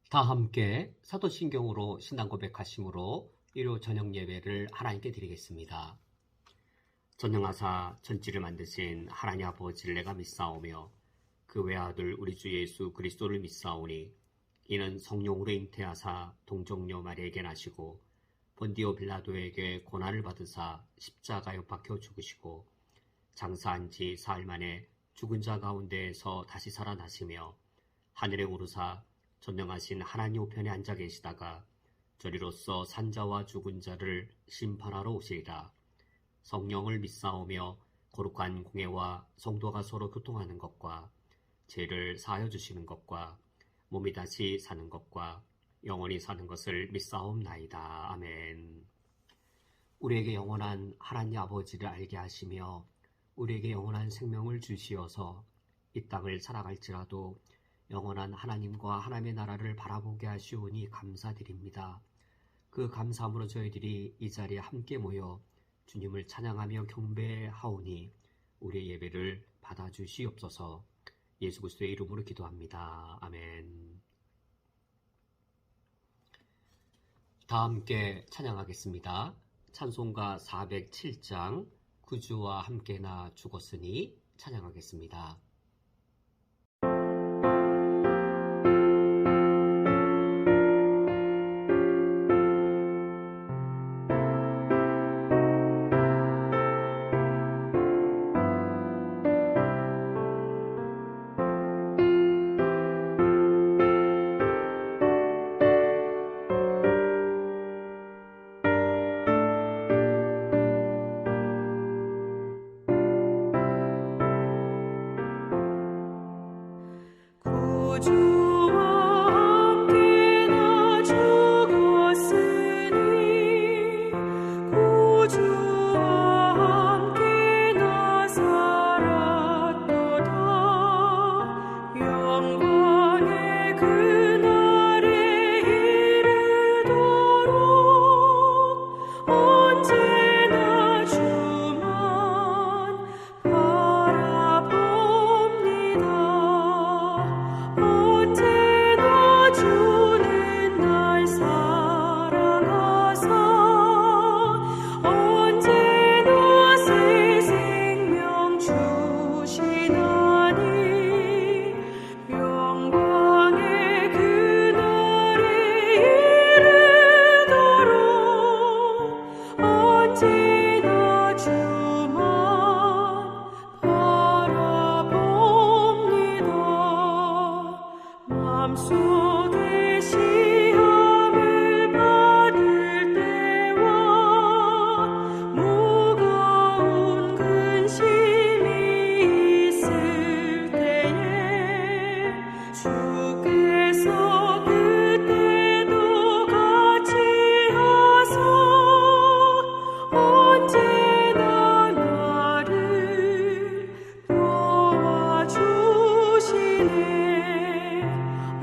다 함께 사도신경으로 신앙 고백하심으로 일요 저녁 예배를 하나님께 드리겠습니다. 전능하사 천지를 만드신 하나님 아버지를 내가 믿사오며 그 외아들 우리 주 예수 그리스도를 믿사오니 이는 성령으로 잉태하사 동정녀 마리아에게 나시고 본디오 빌라도에게 고난을 받으사 십자가에 박혀 죽으시고 장사한 지 사흘 만에 죽은 자 가운데에서 다시 살아나시며 하늘에 오르사 전능하신 하나님 우편에 앉아 계시다가 저리로서 산자와 죽은 자를 심판하러 오시리라. 성령을 믿사오며 거룩한 공예와 성도가 서로 교통하는 것과 죄를 사하여 주시는 것과 몸이 다시 사는 것과 영원히 사는 것을 믿사옵나이다. 아멘. 우리에게 영원한 하나님 아버지를 알게 하시며 우리에게 영원한 생명을 주시어서 이 땅을 살아갈지라도 영원한 하나님과 하나님의 나라를 바라보게 하시오니 감사드립니다. 그 감사함으로 저희들이 이 자리에 함께 모여 주님을 찬양하며 경배하오니 우리의 예배를 받아주시옵소서. 예수 그리스도의 이름으로 기도합니다. 아멘. 다 함께 찬양하겠습니다. 찬송가 407장 구주와 함께나 죽었으니 찬양하겠습니다.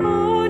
Oh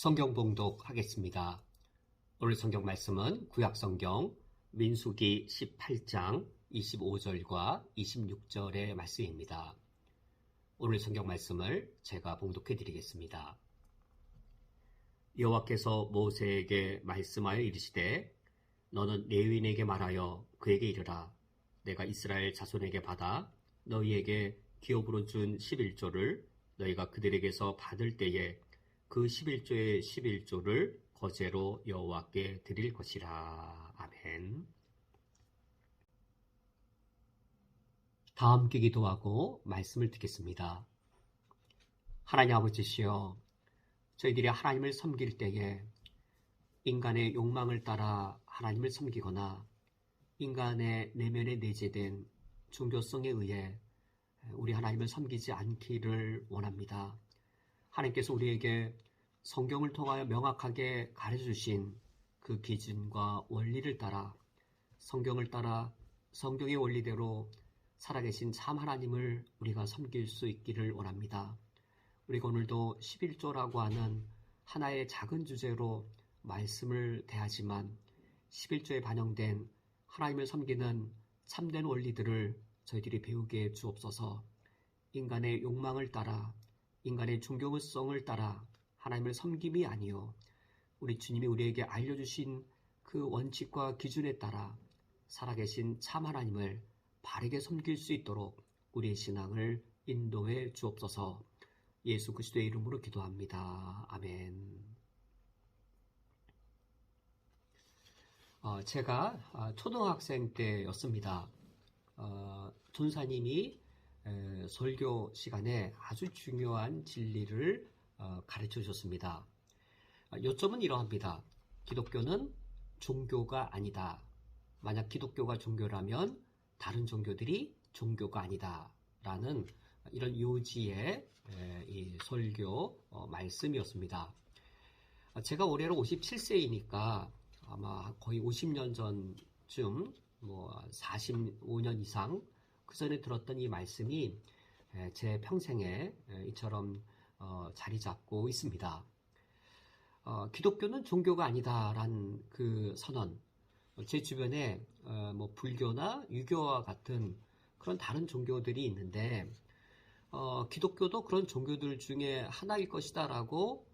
성경 봉독하겠습니다. 오늘 성경 말씀은 구약성경 민수기 18장 25절과 26절의 말씀입니다. 오늘 성경 말씀을 제가 봉독해 드리겠습니다. 여호와께서 모세에게 말씀하여 이르시되 너는 레위인에게 말하여 그에게 이르라. 내가 이스라엘 자손에게 받아 너희에게 기업으로 준 11조를 너희가 그들에게서 받을 때에 그 11조의 11조를 거제로 여호와께 드릴 것이라. 아멘. 다 함께 기도하고 말씀을 듣겠습니다. 하나님 아버지시여, 저희들이 하나님을 섬길 때에 인간의 욕망을 따라 하나님을 섬기거나 인간의 내면에 내재된 종교성에 의해 우리 하나님을 섬기지 않기를 원합니다. 하나님께서 우리에게 성경을 통하여 명확하게 가르쳐주신 그 기준과 원리를 따라 성경을 따라 성경의 원리대로 살아계신 참 하나님을 우리가 섬길 수 있기를 원합니다. 우리가 오늘도 11조라고 하는 하나의 작은 주제로 말씀을 대하지만 11조에 반영된 하나님을 섬기는 참된 원리들을 저희들이 배우게 해 주옵소서. 인간의 욕망을 따라 인간의 종교성을 따라 하나님을 섬김이 아니요 우리 주님이 우리에게 알려주신 그 원칙과 기준에 따라 살아계신 참 하나님을 바르게 섬길 수 있도록 우리의 신앙을 인도해 주옵소서. 예수 그리스도의 이름으로 기도합니다. 아멘. 제가 초등학생 때였습니다. 전사님이 설교 시간에 아주 중요한 진리를 가르쳐 주셨습니다. 요점은 이러합니다. 기독교는 종교가 아니다. 만약 기독교가 종교라면 다른 종교들이 종교가 아니다. 라는 이런 요지의 이 설교 말씀이었습니다. 제가 올해로 57세이니까 아마 거의 50년 전쯤 45년 이상 그 전에 들었던 이 말씀이 제 평생에 이처럼 자리 잡고 있습니다. 기독교는 종교가 아니다라는 그 선언, 제 주변에 불교나 유교와 같은 그런 다른 종교들이 있는데 기독교도 그런 종교들 중에 하나일 것이다라고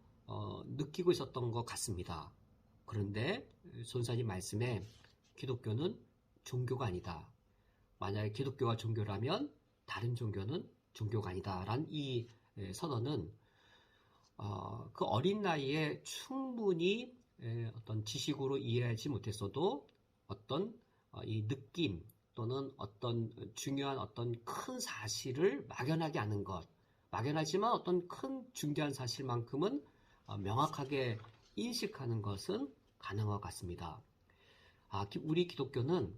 느끼고 있었던 것 같습니다. 그런데 전사님 말씀에 기독교는 종교가 아니다. 만약에 기독교가 종교라면 다른 종교는 종교가 아니다라는 이 선언은 그 어린 나이에 충분히 어떤 지식으로 이해하지 못했어도 어떤 이 느낌 또는 어떤 중요한 어떤 큰 사실을 막연하게 아는 것, 막연하지만 어떤 큰 중대한 사실만큼은 명확하게 인식하는 것은 가능한 것 같습니다. 우리 기독교는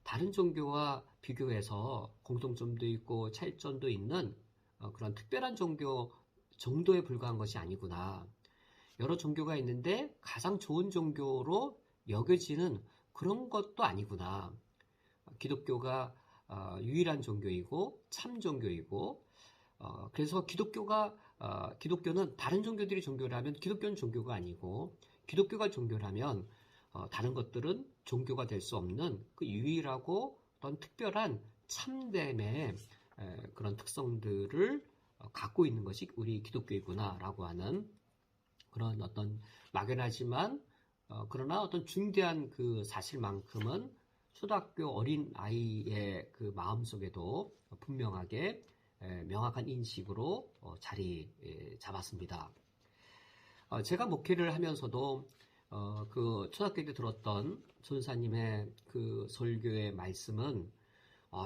다른 종교와 비교해서 공통점도 있고 차이점도 있는 그런 특별한 종교 정도에 불과한 것이 아니구나. 여러 종교가 있는데 가장 좋은 종교로 여겨지는 그런 것도 아니구나. 기독교가 유일한 종교이고 참 종교이고 그래서 기독교는 다른 종교들이 종교라면 기독교는 종교가 아니고 기독교가 종교라면 다른 것들은 종교가 될 수 없는 그 유일하고 어떤 특별한 참됨의 그런 특성들을 갖고 있는 것이 우리 기독교이구나라고 하는 그런 어떤 막연하지만 그러나 어떤 중대한 그 사실만큼은 초등학교 어린 아이의 그 마음속에도 분명하게 명확한 인식으로 자리 잡았습니다. 제가 목회를 하면서도 그 초등학교 때 들었던 전사님의 그 설교의 말씀은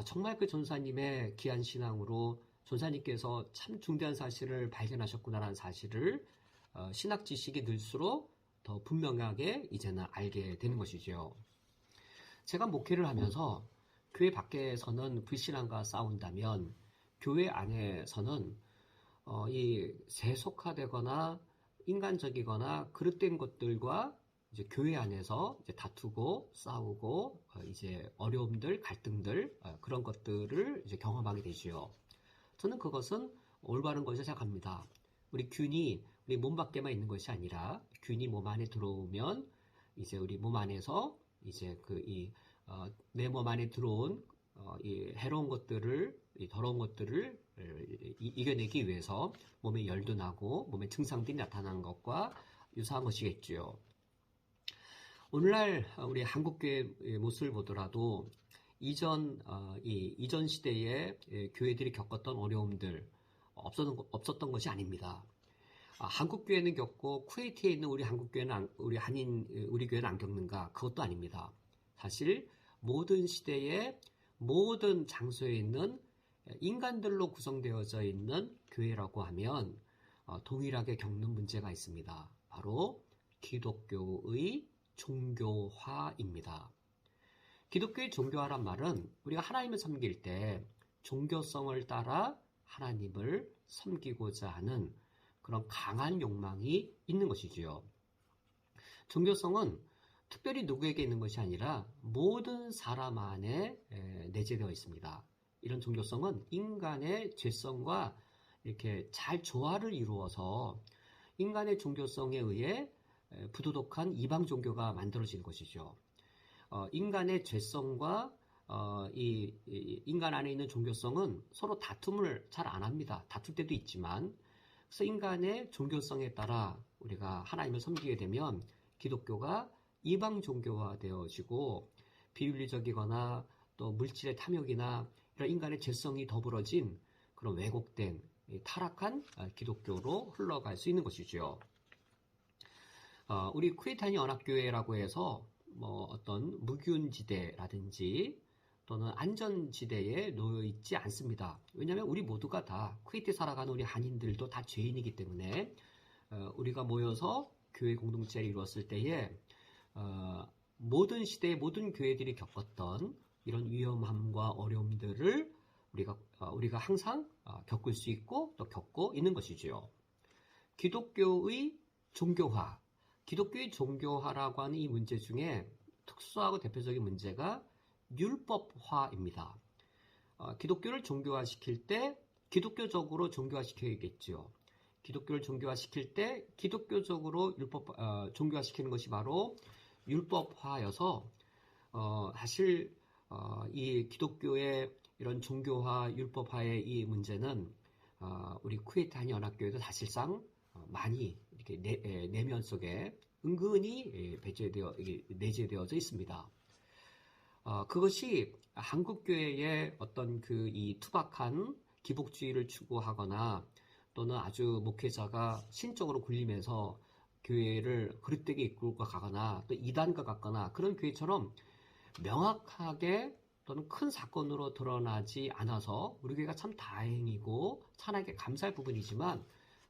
정말 그 전사님의 귀한 신앙으로 전사님께서 참 중대한 사실을 발견하셨구나라는 사실을 신학 지식이 늘수록 더 분명하게 이제는 알게 되는 것이죠. 제가 목회를 하면서 교회 밖에서는 불신앙과 싸운다면 교회 안에서는 이 세속화되거나 인간적이거나 그릇된 것들과 이제 교회 안에서 이제 다투고 싸우고 이제 어려움들, 갈등들 그런 것들을 이제 경험하게 되지요. 저는 그것은 올바른 것이라 생각합니다. 우리 균이 우리 몸 밖에만 있는 것이 아니라 균이 몸 안에 들어오면 이제 우리 몸 안에서 이제 내 몸 안에 들어온 이 해로운 것들을, 이 더러운 것들을 이겨내기 위해서 몸에 열도 나고 몸에 증상들이 나타나는 것과 유사한 것이겠죠. 오늘날 우리 한국교회의 모습을 보더라도 이전 시대에 교회들이 겪었던 어려움들 없었던 것이 아닙니다. 한국 교회는 겪고 쿠웨이트에 있는 우리 한국 교회는 우리 교회는 안 겪는가? 그것도 아닙니다. 사실 모든 시대에 모든 장소에 있는 인간들로 구성되어져 있는 교회라고 하면 동일하게 겪는 문제가 있습니다. 바로 기독교의 종교화입니다. 기독교의 종교화란 말은 우리가 하나님을 섬길 때 종교성을 따라 하나님을 섬기고자 하는 그런 강한 욕망이 있는 것이지요. 종교성은 특별히 누구에게 있는 것이 아니라 모든 사람 안에 내재되어 있습니다. 이런 종교성은 인간의 죄성과 이렇게 잘 조화를 이루어서 인간의 종교성에 의해 부도덕한 이방 종교가 만들어진 것이죠. 인간의 죄성과 인간 안에 있는 종교성은 서로 다툼을 잘 안 합니다. 다툴 때도 있지만, 그래서 인간의 종교성에 따라 우리가 하나님을 섬기게 되면 기독교가 이방 종교화 되어지고 비윤리적이거나 또 물질의 탐욕이나 이런 인간의 죄성이 더불어진 그런 왜곡된 타락한 기독교로 흘러갈 수 있는 것이죠. 우리 쿠웨이트 연합교회라고 해서 어떤 무균지대라든지 또는 안전지대에 놓여 있지 않습니다. 왜냐하면 우리 모두가 다 쿠웨이트에 살아가는 우리 한인들도 다 죄인이기 때문에 우리가 모여서 교회 공동체를 이루었을 때에 모든 시대의 모든 교회들이 겪었던 이런 위험함과 어려움들을 우리가 항상 겪을 수 있고 또 겪고 있는 것이지요. 기독교의 종교화, 기독교의 종교화라고 하는 이 문제 중에 특수하고 대표적인 문제가 율법화입니다. 기독교를 종교화시킬 때 기독교적으로 종교화시켜야겠죠. 기독교를 종교화시킬 때 기독교적으로 종교화시키는 것이 바로 율법화여서 사실 이 기독교의 이런 종교화, 율법화의 이 문제는 우리 쿠웨이트 한인연합교회도 사실상 많이 이렇게 내면 속에 은근히 내재되어져 있습니다. 그것이 한국교회의 어떤 이 투박한 기복주의를 추구하거나 또는 아주 목회자가 신적으로 굴리면서 교회를 그릇되게 이끌고 가거나 또 이단과 같거나 그런 교회처럼 명확하게 또는 큰 사건으로 드러나지 않아서 우리 교회가 참 다행이고 하나님께 감사할 부분이지만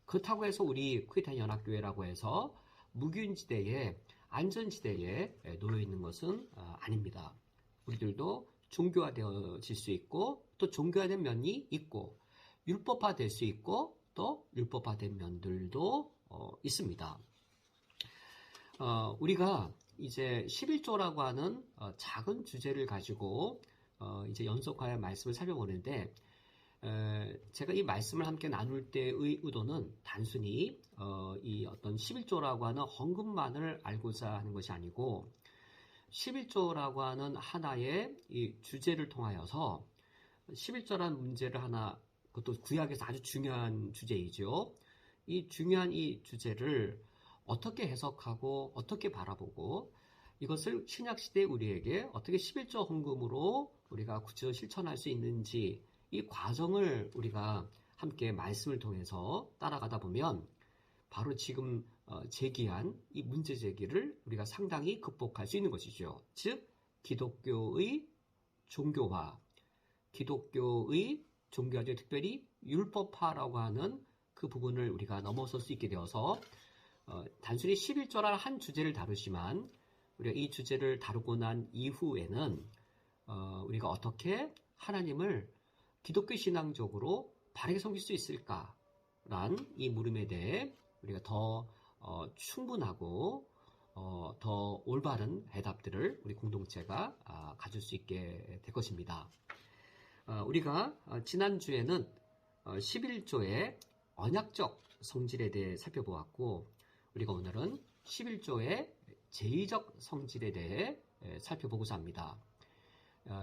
그렇다고 해서 우리 쿠웨이트 연합교회라고 해서 무균지대에 안전지대에 놓여 있는 것은 아닙니다. 우리들도 종교화되어질 수 있고 또 종교화된 면이 있고 율법화될 수 있고 또 율법화된 면들도 있습니다. 우리가 이제 11조라고 하는 작은 주제를 가지고 이제 연속하여 말씀을 살펴보는데 제가 이 말씀을 함께 나눌 때의 의도는 단순히 이 어떤 11조라고 하는 헌금만을 알고자 하는 것이 아니고 11조라고 하는 하나의 이 주제를 통하여서 11조라는 문제를 하나, 그것도 구약에서 아주 중요한 주제이죠. 이 중요한 이 주제를 어떻게 해석하고 어떻게 바라보고 이것을 신약시대 우리에게 어떻게 11조 헌금으로 우리가 구체적으로 실천할 수 있는지 이 과정을 우리가 함께 말씀을 통해서 따라가다 보면 바로 지금 제기한 이 문제 제기를 우리가 상당히 극복할 수 있는 것이죠. 즉 기독교의 종교화, 기독교의 종교화 중 특별히 율법화라고 하는 그 부분을 우리가 넘어설 수 있게 되어서 단순히 11조라는 한 주제를 다루지만 우리가 이 주제를 다루고 난 이후에는 우리가 어떻게 하나님을 기독교 신앙적으로 바르게 섬길 수 있을까란 이 물음에 대해 우리가 더 충분하고 더 올바른 해답들을 우리 공동체가 가질 수 있게 될 것입니다. 우리가 지난주에는 11조의 언약적 성질에 대해 살펴보았고 우리가 오늘은 11조의 제의적 성질에 대해 살펴보고자 합니다.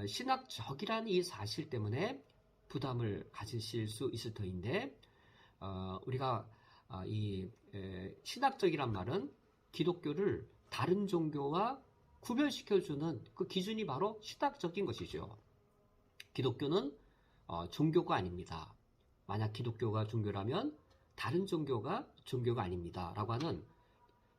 신학적이라는 이 사실 때문에 부담을 가지실 수 있을 터인데, 우리가 이 신학적이란 말은 기독교를 다른 종교와 구별시켜주는 그 기준이 바로 신학적인 것이죠. 기독교는 종교가 아닙니다. 만약 기독교가 종교라면 다른 종교가 종교가 아닙니다. 라고 하는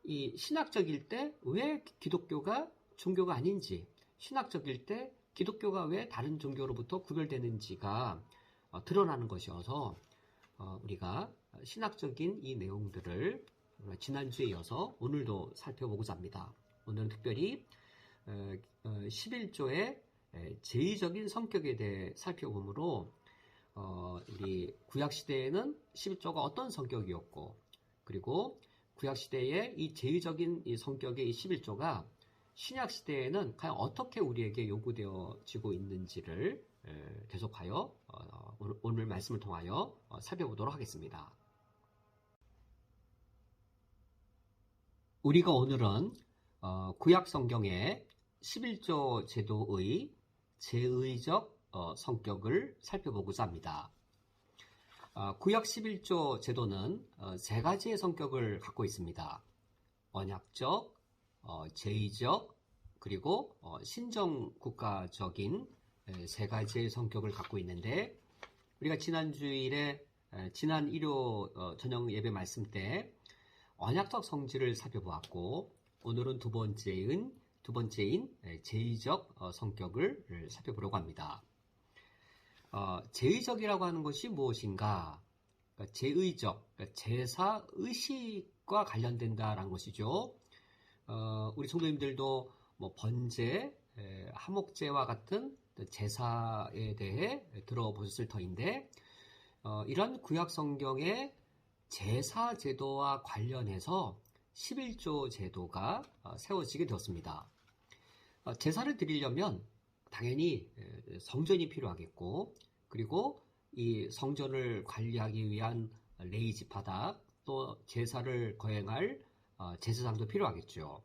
이 신학적일 때 왜 기독교가 종교가 아닌지, 신학적일 때 기독교가 왜 다른 종교로부터 구별되는지가 드러나는 것이어서 우리가 신학적인 이 내용들을 지난주에 이어서 오늘도 살펴보고자 합니다. 오늘은 특별히 11조의 제의적인 성격에 대해 살펴보므로 우리 구약시대에는 11조가 어떤 성격이었고, 그리고 구약시대의 이 제의적인 이 성격의 이 11조가 신약시대에는 과연 어떻게 우리에게 요구되어지고 있는지를 계속하여 오늘 말씀을 통하여 살펴보도록 하겠습니다. 우리가 오늘은 구약 성경의 11조 제도의 제의적 성격을 살펴보고자 합니다. 구약 11조 제도는 세 가지의 성격을 갖고 있습니다. 언약적, 제의적, 그리고 신정국가적인 세 가지의 성격을 갖고 있는데, 우리가 지난 일요 저녁 예배 말씀 때 언약적 성질을 살펴보았고, 오늘은 두 번째인 제의적 성격을 살펴보려고 합니다. 제의적이라고 하는 것이 무엇인가? 그러니까 제의적, 그러니까 제사 의식과 관련된다라는 것이죠. 우리 성도님들도 뭐 번제, 하목제와 같은 제사에 대해 들어보셨을 터인데, 이런 구약 성경의 제사 제도와 관련해서 11조 제도가 세워지게 되었습니다. 제사를 드리려면 당연히 성전이 필요하겠고, 그리고 이 성전을 관리하기 위한 레위 지파다, 또 제사를 거행할 제사장도 필요하겠죠.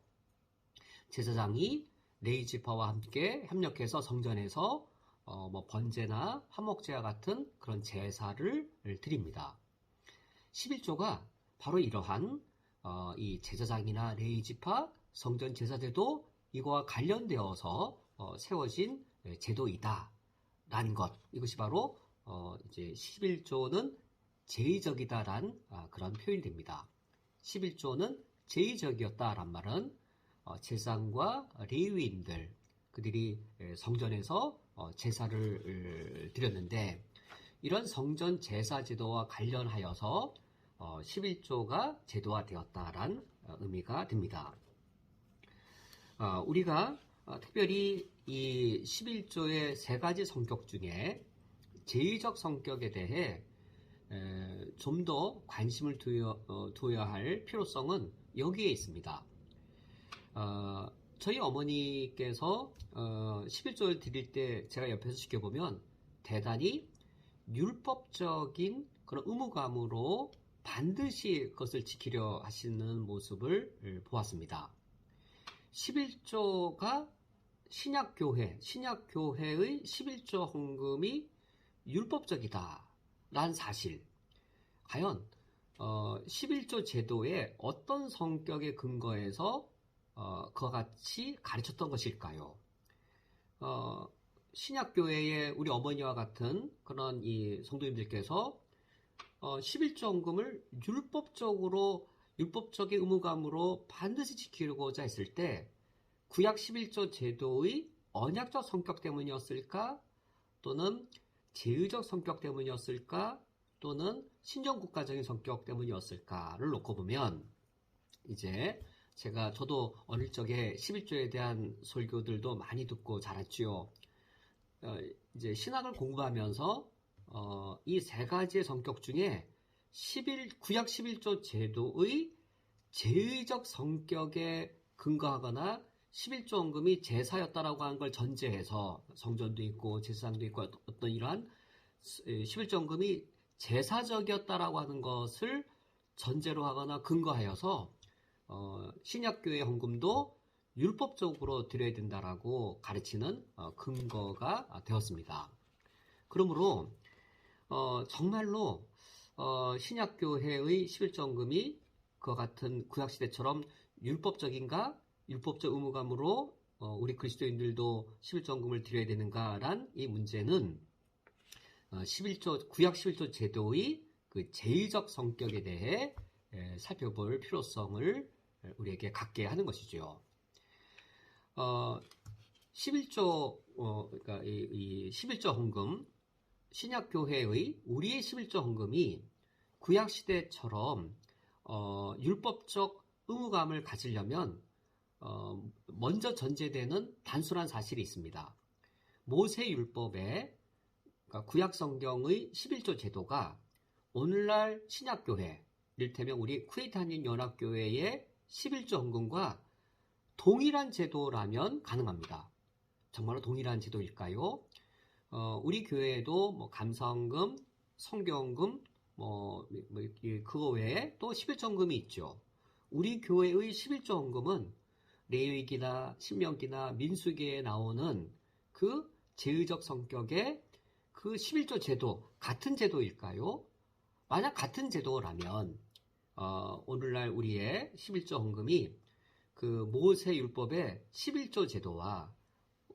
제사장이 레위 지파와 함께 협력해서 성전에서 뭐 번제나 화목제와 같은 그런 제사를 드립니다. 11조가 바로 이러한 이 제사장이나 레위 지파 성전 제사제도 이거와 관련되어서 세워진 제도이다 라는 것, 이것이 바로 이제 11조는 제의적이다란 그런 표현이 됩니다. 11조는 제의적이었다란 말은 제사장과 레위인들, 그들이 성전에서 제사를 드렸는데, 이런 성전 제사 제도와 관련하여서 11조가 제도화되었다란 의미가 됩니다. 우리가 특별히 이 11조의 세 가지 성격 중에 제의적 성격에 대해 좀 더 관심을 두어야 할 필요성은 여기에 있습니다. 저희 어머니께서 11조를 드릴 때 제가 옆에서 지켜보면 대단히 율법적인 그런 의무감으로 반드시 그것을 지키려 하시는 모습을 보았습니다. 11조가 신약교회의 11조 헌금이 율법적이다 라는 사실, 과연 11조 제도의 어떤 성격에 근거해서 그와 같이 가르쳤던 것일까요? 신약교회의 우리 어머니와 같은 그런 이 성도님들께서 11조 헌금을 율법적인 의무감으로 반드시 지키려고자 했을 때 구약 11조 제도의 언약적 성격 때문이었을까? 또는 제의적 성격 때문이었을까? 또는 신정국가적인 성격 때문이었을까를 놓고 보면, 이제 저도 어릴 적에 11조에 대한 설교들도 많이 듣고 자랐지요. 이제 신학을 공부하면서 이 세 가지의 성격 중에 구약 11조 제도의 제의적 성격에 근거하거나 11조 헌금이 제사였다라고 하는 걸 전제해서, 성전도 있고 제사장도 있고 어떤 이러한 11조 헌금이 제사적이었다라고 하는 것을 전제로 하거나 근거하여서 신약교회 헌금도 율법적으로 드려야 된다라고 가르치는 근거가 되었습니다. 그러므로 정말로 신약교회의 11조헌금이 그와 같은 구약시대처럼 율법적인가? 율법적 의무감으로 우리 그리스도인들도 11조헌금을 드려야 되는가란 이 문제는 구약 11조 제도의 그 제의적 성격에 대해 살펴볼 필요성을 우리에게 갖게 하는 것이죠. 11조, 그러니까 이 11조 헌금, 신약교회의 우리의 11조 헌금이 구약시대처럼 율법적 의무감을 가지려면 먼저 전제되는 단순한 사실이 있습니다. 모세율법에 그러니까 구약성경의 11조 제도가 오늘날 신약교회, 이를테면 우리 쿠웨이트 한인연합교회의 11조 헌금과 동일한 제도라면 가능합니다. 정말로 동일한 제도일까요? 우리 교회에도 뭐 감사헌금, 성교헌금, 그거 외에 또 11조 헌금이 있죠. 우리 교회의 11조 헌금은 레위기나 신명기나 민수기에 나오는 그 제의적 성격의 그 11조 제도, 같은 제도일까요? 만약 같은 제도라면 오늘날 우리의 11조 헌금이 그 모세율법의 11조 제도와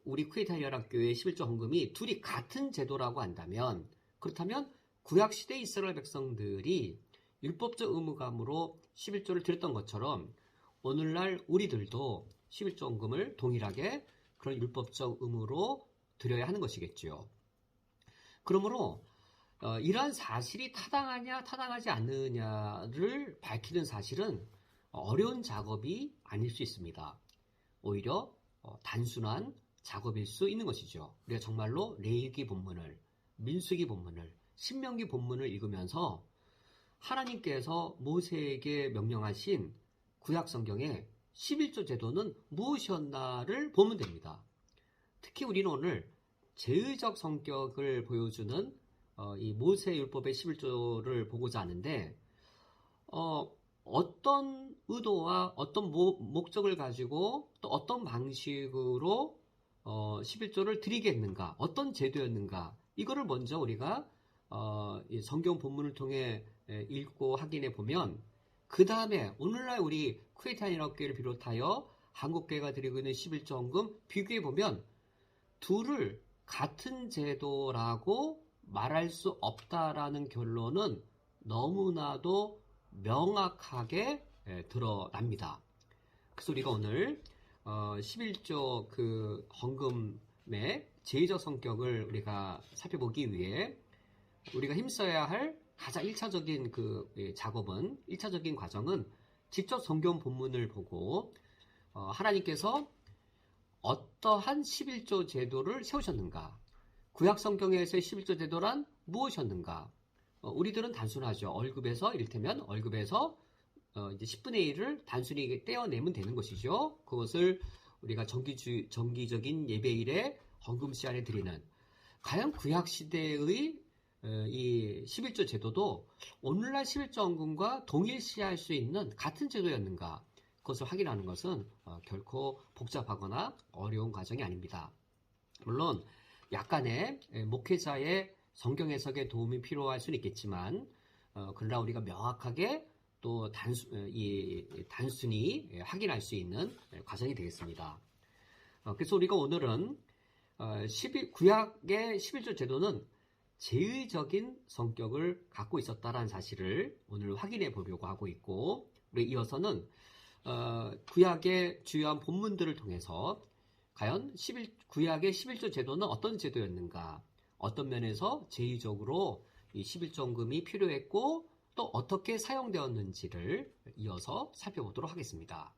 우리 쿠웨이트 한인연합교회의 11조 헌금이 둘이 같은 제도라고 한다면, 그렇다면 구약시대 이스라엘 백성들이 율법적 의무감으로 11조를 드렸던 것처럼 오늘날 우리들도 11조 헌금을 동일하게 그런 율법적 의무로 드려야 하는 것이겠죠. 그러므로 이러한 사실이 타당하냐 타당하지 않느냐를 밝히는 사실은 어려운 작업이 아닐 수 있습니다. 오히려 단순한 작업일 수 있는 것이죠. 우리가 정말로 레위기 본문을, 민수기 본문을, 신명기 본문을 읽으면서 하나님께서 모세에게 명령하신 구약 성경의 11조 제도는 무엇이었나를 보면 됩니다. 특히 우리는 오늘 제의적 성격을 보여주는 이 모세율법의 11조를 보고자 하는데 어떤 의도와 어떤 목적을 가지고 또 어떤 방식으로 11조를 드리겠는가, 어떤 제도였는가, 이거를 먼저 우리가 이 성경 본문을 통해 읽고 확인해 보면 그 다음에 오늘날 우리 쿠웨이트 한인연합교회를 비롯하여 한국교회가 드리고 있는 11조 헌금 비교해 보면 둘을 같은 제도라고 말할 수 없다라는 결론은 너무나도 명확하게 드러납니다. 그래서 우리가 오늘 11조 그 헌금의 제의적 성격을 우리가 살펴보기 위해 우리가 힘써야 할 가장 1차적인 그 작업은, 1차적인 과정은 직접 성경 본문을 보고 하나님께서 어떠한 11조 제도를 세우셨는가, 구약 성경에서의 11조 제도란 무엇이었는가. 우리들은 단순하죠. 월급에서, 이를테면 월급에서 이제 10분의 1을 단순히 떼어내면 되는 것이죠. 그것을 우리가 정기적인 예배일에 헌금 시간에 드리는, 과연 구약 시대의 이 11조 제도도 오늘날 11조 헌금과 동일시할 수 있는 같은 제도였는가, 그것을 확인하는 것은 결코 복잡하거나 어려운 과정이 아닙니다. 물론 약간의 목회자의 성경 해석에 도움이 필요할 수는 있겠지만 그러나 우리가 명확하게 또 단순히 확인할 수 있는 과정이 되겠습니다. 그래서 우리가 오늘은 구약의 11조 제도는 제의적인 성격을 갖고 있었다는 사실을 오늘 확인해 보려고 하고 있고, 우리 이어서는 구약의 주요한 본문들을 통해서 과연 구약의 11조 제도는 어떤 제도였는가, 어떤 면에서 제의적으로 이 11조 헌금이 필요했고 또 어떻게 사용되었는지를 이어서 살펴보도록 하겠습니다.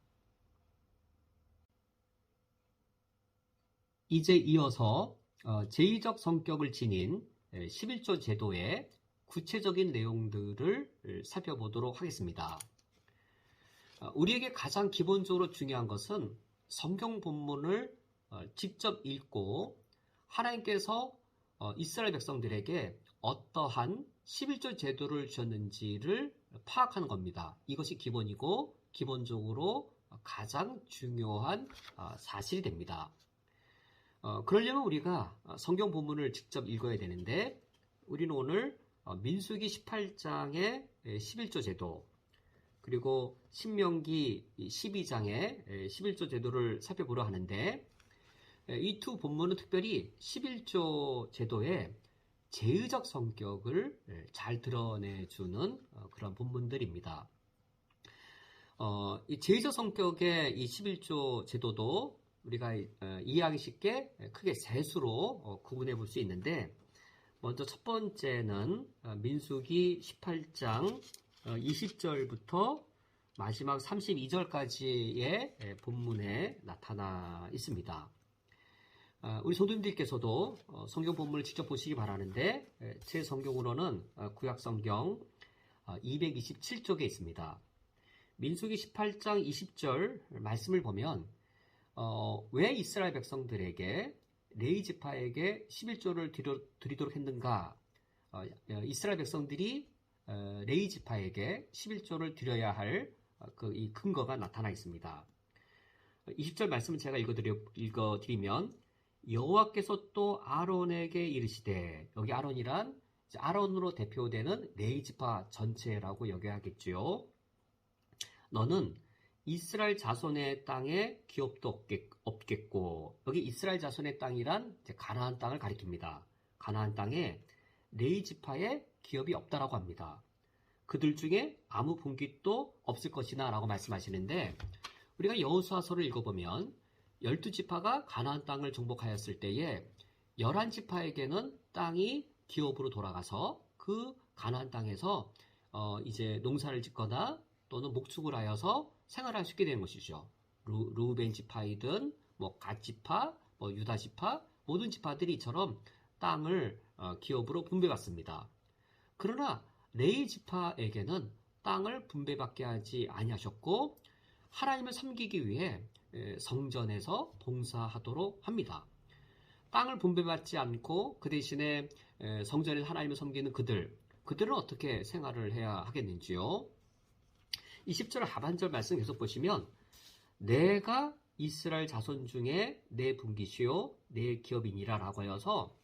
이제 이어서 제의적 성격을 지닌 11조 제도의 구체적인 내용들을 살펴보도록 하겠습니다. 우리에게 가장 기본적으로 중요한 것은 성경 본문을 직접 읽고 하나님께서 이스라엘 백성들에게 어떠한 11조 제도를 주셨는지를 파악하는 겁니다. 이것이 기본이고 기본적으로 가장 중요한 사실이 됩니다. 그러려면 우리가 성경 본문을 직접 읽어야 되는데 우리는 오늘 민수기 18장의 11조 제도 그리고 신명기 12장의 11조 제도를 살펴보려 하는데 이 두 본문은 특별히 11조 제도의 제의적 성격을 잘 드러내주는 그런 본문들입니다. 이 제의적 성격의 이 11조 제도도 우리가 이해하기 쉽게 크게 세 수로 구분해 볼 수 있는데 먼저 첫 번째는 민수기 18장 20절부터 마지막 32절까지의 본문에 나타나 있습니다. 우리 성도님들께서도 성경 본문을 직접 보시기 바라는데 제 성경으로는 구약 성경 227쪽에 있습니다. 민수기 18장 20절 말씀을 보면 왜 이스라엘 백성들에게 레위 지파에게 11조를 드리도록 했는가? 이스라엘 백성들이 레위 지파에게 11조를 드려야 할 이 근거가 나타나 있습니다. 20절 말씀을 제가 읽어드리면 여호와께서 또 아론에게 이르시되, 여기 아론이란 아론으로 대표되는 레위 지파 전체라고 여겨야겠지요. 너는 이스라엘 자손의 땅에 기업도 없겠고, 여기 이스라엘 자손의 땅이란 가나안 땅을 가리킵니다. 가나안 땅에 레위 지파에 기업이 없다라고 합니다. 그들 중에 아무 분깃도 없을 것이나 라고 말씀하시는데, 우리가 여호수아서를 읽어보면 12지파가 가나안 땅을 정복하였을 때에 11지파에게는 땅이 기업으로 돌아가서 그 가나안 땅에서 이제 농사를 짓거나 또는 목축을 하여서 생활할 수 있게 되는 것이죠. 루벤 지파이든 갓 지파, 유다 지파 모든 지파들이 이처럼 땅을 기업으로 분배받습니다. 그러나 레위 지파에게는 땅을 분배받게 하지 아니하셨고 하나님을 섬기기 위해 성전에서 봉사하도록 합니다. 땅을 분배받지 않고 그 대신에 성전에서 하나님을 섬기는 그들은 어떻게 생활을 해야 하겠는지요? 20절 하반절 말씀 계속 보시면 내가 이스라엘 자손 중에 내 분깃이요 내 기업이니라 라고 하여서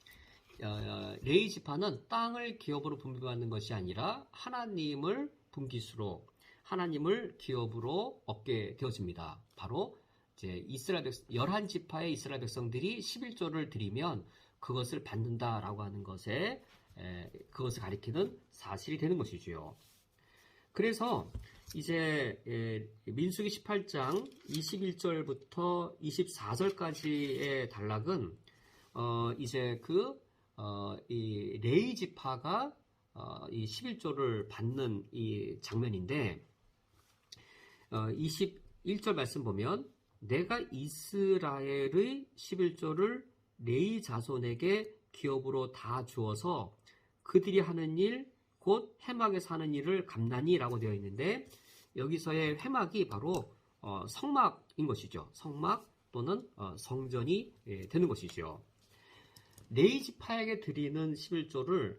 레위 지파는 땅을 기업으로 분배받는 것이 아니라 하나님을 분깃으로 하나님을 기업으로 얻게 되어집니다. 바로 이제 11지파의 이스라엘 백성들이 11조를 드리면 그것을 받는다라고 하는 것에 그것을 가리키는 사실이 되는 것이지요. 그래서 이제 민수기 18장 21절부터 24절까지의 단락은 이제 이 레위 지파가 이 11조를 받는 이 장면인데 21절 말씀 보면 내가 이스라엘의 11조를 레위 자손에게 기업으로 다 주어서 그들이 하는 일 곧 회막에서 하는 일을 갚나니 라고 되어 있는데 여기서의 회막이 바로 성막인 것이죠. 성막 또는 성전이 되는 것이죠. 레위 지파에게 드리는 11조를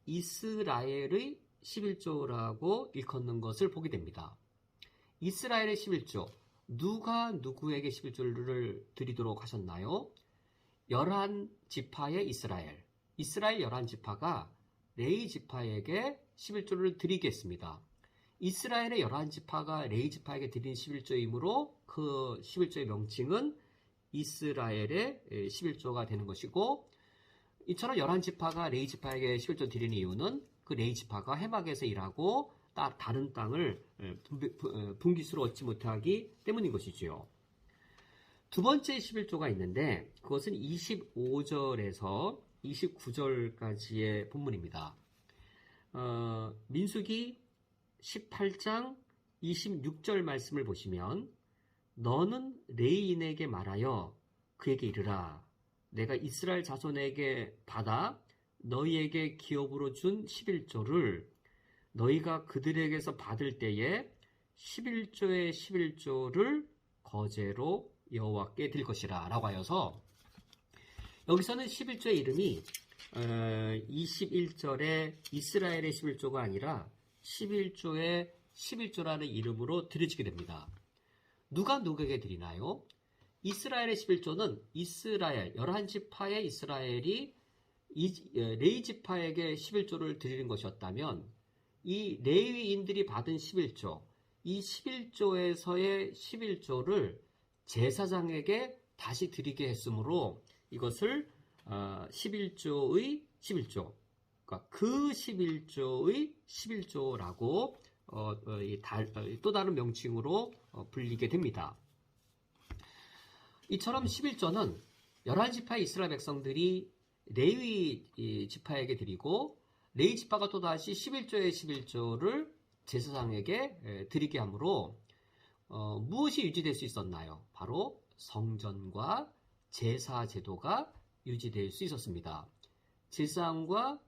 이스라엘의 11조라고 일컫는 것을 보게 됩니다. 이스라엘의 11조, 누가 누구에게 11조를 드리도록 하셨나요? 11지파의 이스라엘 11지파가 레위 지파에게 11조를 드리겠습니다. 이스라엘의 11지파가 레위 지파에게 드린 11조이므로 그 11조의 명칭은 이스라엘의 11조가 되는 것이고, 이처럼 11지파가 레위 지파에게 11조 드리는 이유는 그 레위 지파가 회막에서 일하고 다른 땅을 분깃으로 얻지 못하기 때문인 것이지요. 두 번째 11조가 있는데 그것은 25절에서 29절까지의 본문입니다. 민수기 18장 26절 말씀을 보시면 너는 레위인에게 말하여 그에게 이르라. 내가 이스라엘 자손에게 받아 너희에게 기업으로 준 11조를 너희가 그들에게서 받을 때에 11조의 11조를 거제로 여호와께 드릴 것이라 라고 하여서 여기서는 11조의 이름이 21절에 이스라엘의 11조가 아니라 11조의 11조라는 이름으로 드려지게 됩니다. 누가 누구에게 드리나요? 이스라엘의 11조는 이스라엘 11지파의 이스라엘이 레위 지파에게 11조를 드리는 것이었다면 이 레위인들이 받은 11조, 이 11조에서의 11조를 제사장에게 다시 드리게 했으므로 이것을 11조의 11조, 그러니까 그 11조의 11조라고 또 다른 명칭으로 불리게 됩니다. 이처럼 11조는 11지파의 이스라엘 백성들이 레위 지파에게 드리고 레위 지파가 또다시 11조의 11조를 제사장에게 드리게 하므로 무엇이 유지될 수 있었나요? 바로 성전과 제사 제도가 유지될 수 있었습니다. 제사장과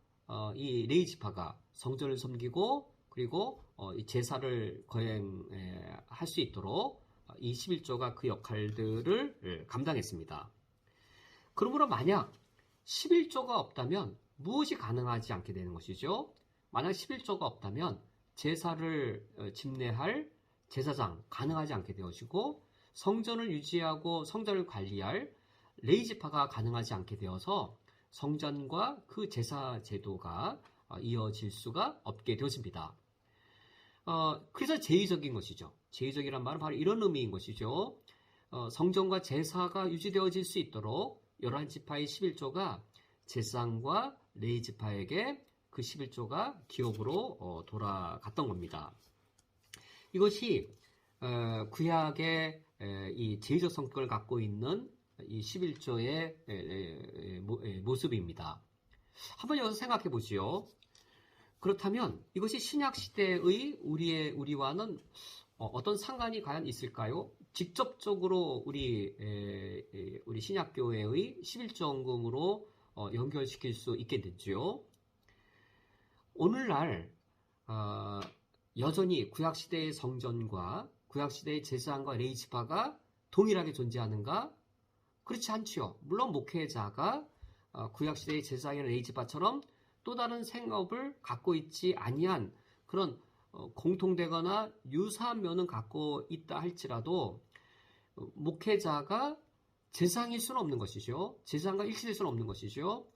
이 레위 지파가 성전을 섬기고 그리고 이 제사를 거행할 수 있도록 이 11조가 그 역할들을 감당했습니다. 그러므로 만약 11조가 없다면 무엇이 가능하지 않게 되는 것이죠? 만약 11조가 없다면 제사를 집례할 제사장 가능하지 않게 되어지고 성전을 유지하고 성전을 관리할 레위 지파가 가능하지 않게 되어서 성전과 그 제사 제도가 이어질 수가 없게 되어집니다. 그래서 제의적인 것이죠. 제의적이란 말은 바로 이런 의미인 것이죠. 성전과 제사가 유지되어질 수 있도록 11지파의 11조가 제사장과 레위 지파에게 그 11조가 기업으로 돌아갔던 겁니다. 이것이 구약의 이 제의적 성격을 갖고 있는 이 11조의 모습입니다. 한번 여기서 생각해 보지요. 그렇다면 이것이 신약 시대의 우리와는 어떤 상관이 과연 있을까요? 직접적으로 우리 신약교회의 11조헌금으로 연결시킬 수 있겠는지요? 오늘날 여전히 구약시대의 성전과 구약시대의 제사장과 레위 지파가 동일하게 존재하는가? 그렇지 않지요. 물론 목회자가 구약시대의 제사장이나 레위 지파처럼 또 다른 생업을 갖고 있지 아니한 그런 공통되거나 유사한 면은 갖고 있다 할지라도 목회자가 제사장일 수는 없는 것이죠. 제사장과 일치될 수는 없는 것이죠.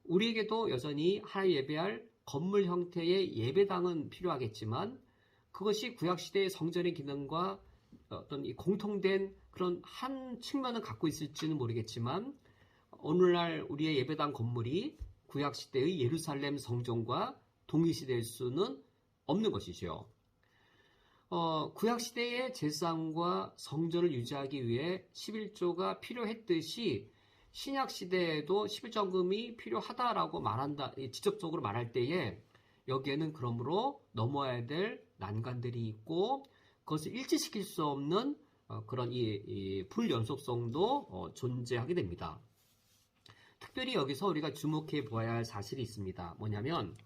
우리에게도 여전히 하나님 예배할 건물 형태의 예배당은 필요하겠지만 그것이 구약시대의 성전의 기능과 어떤 이 공통된 그런 한 측면은 갖고 있을지는 모르겠지만 오늘날 우리의 예배당 건물이 구약시대의 예루살렘 성전과 동일시될 수는 없는 것이죠. 구약시대의 제사장과 성전을 유지하기 위해 11조가 필요했듯이 신약시대에도 11조헌금이 필요하다라고 직접적으로 말할 때에 여기에는 그러므로 넘어야 될 난관들이 있고 그것을 일치시킬 수 없는 그런 이 불연속성도 존재하게 됩니다. 특별히 여기서 우리가 주목해 보아야 할 사실이 있습니다. 뭐냐면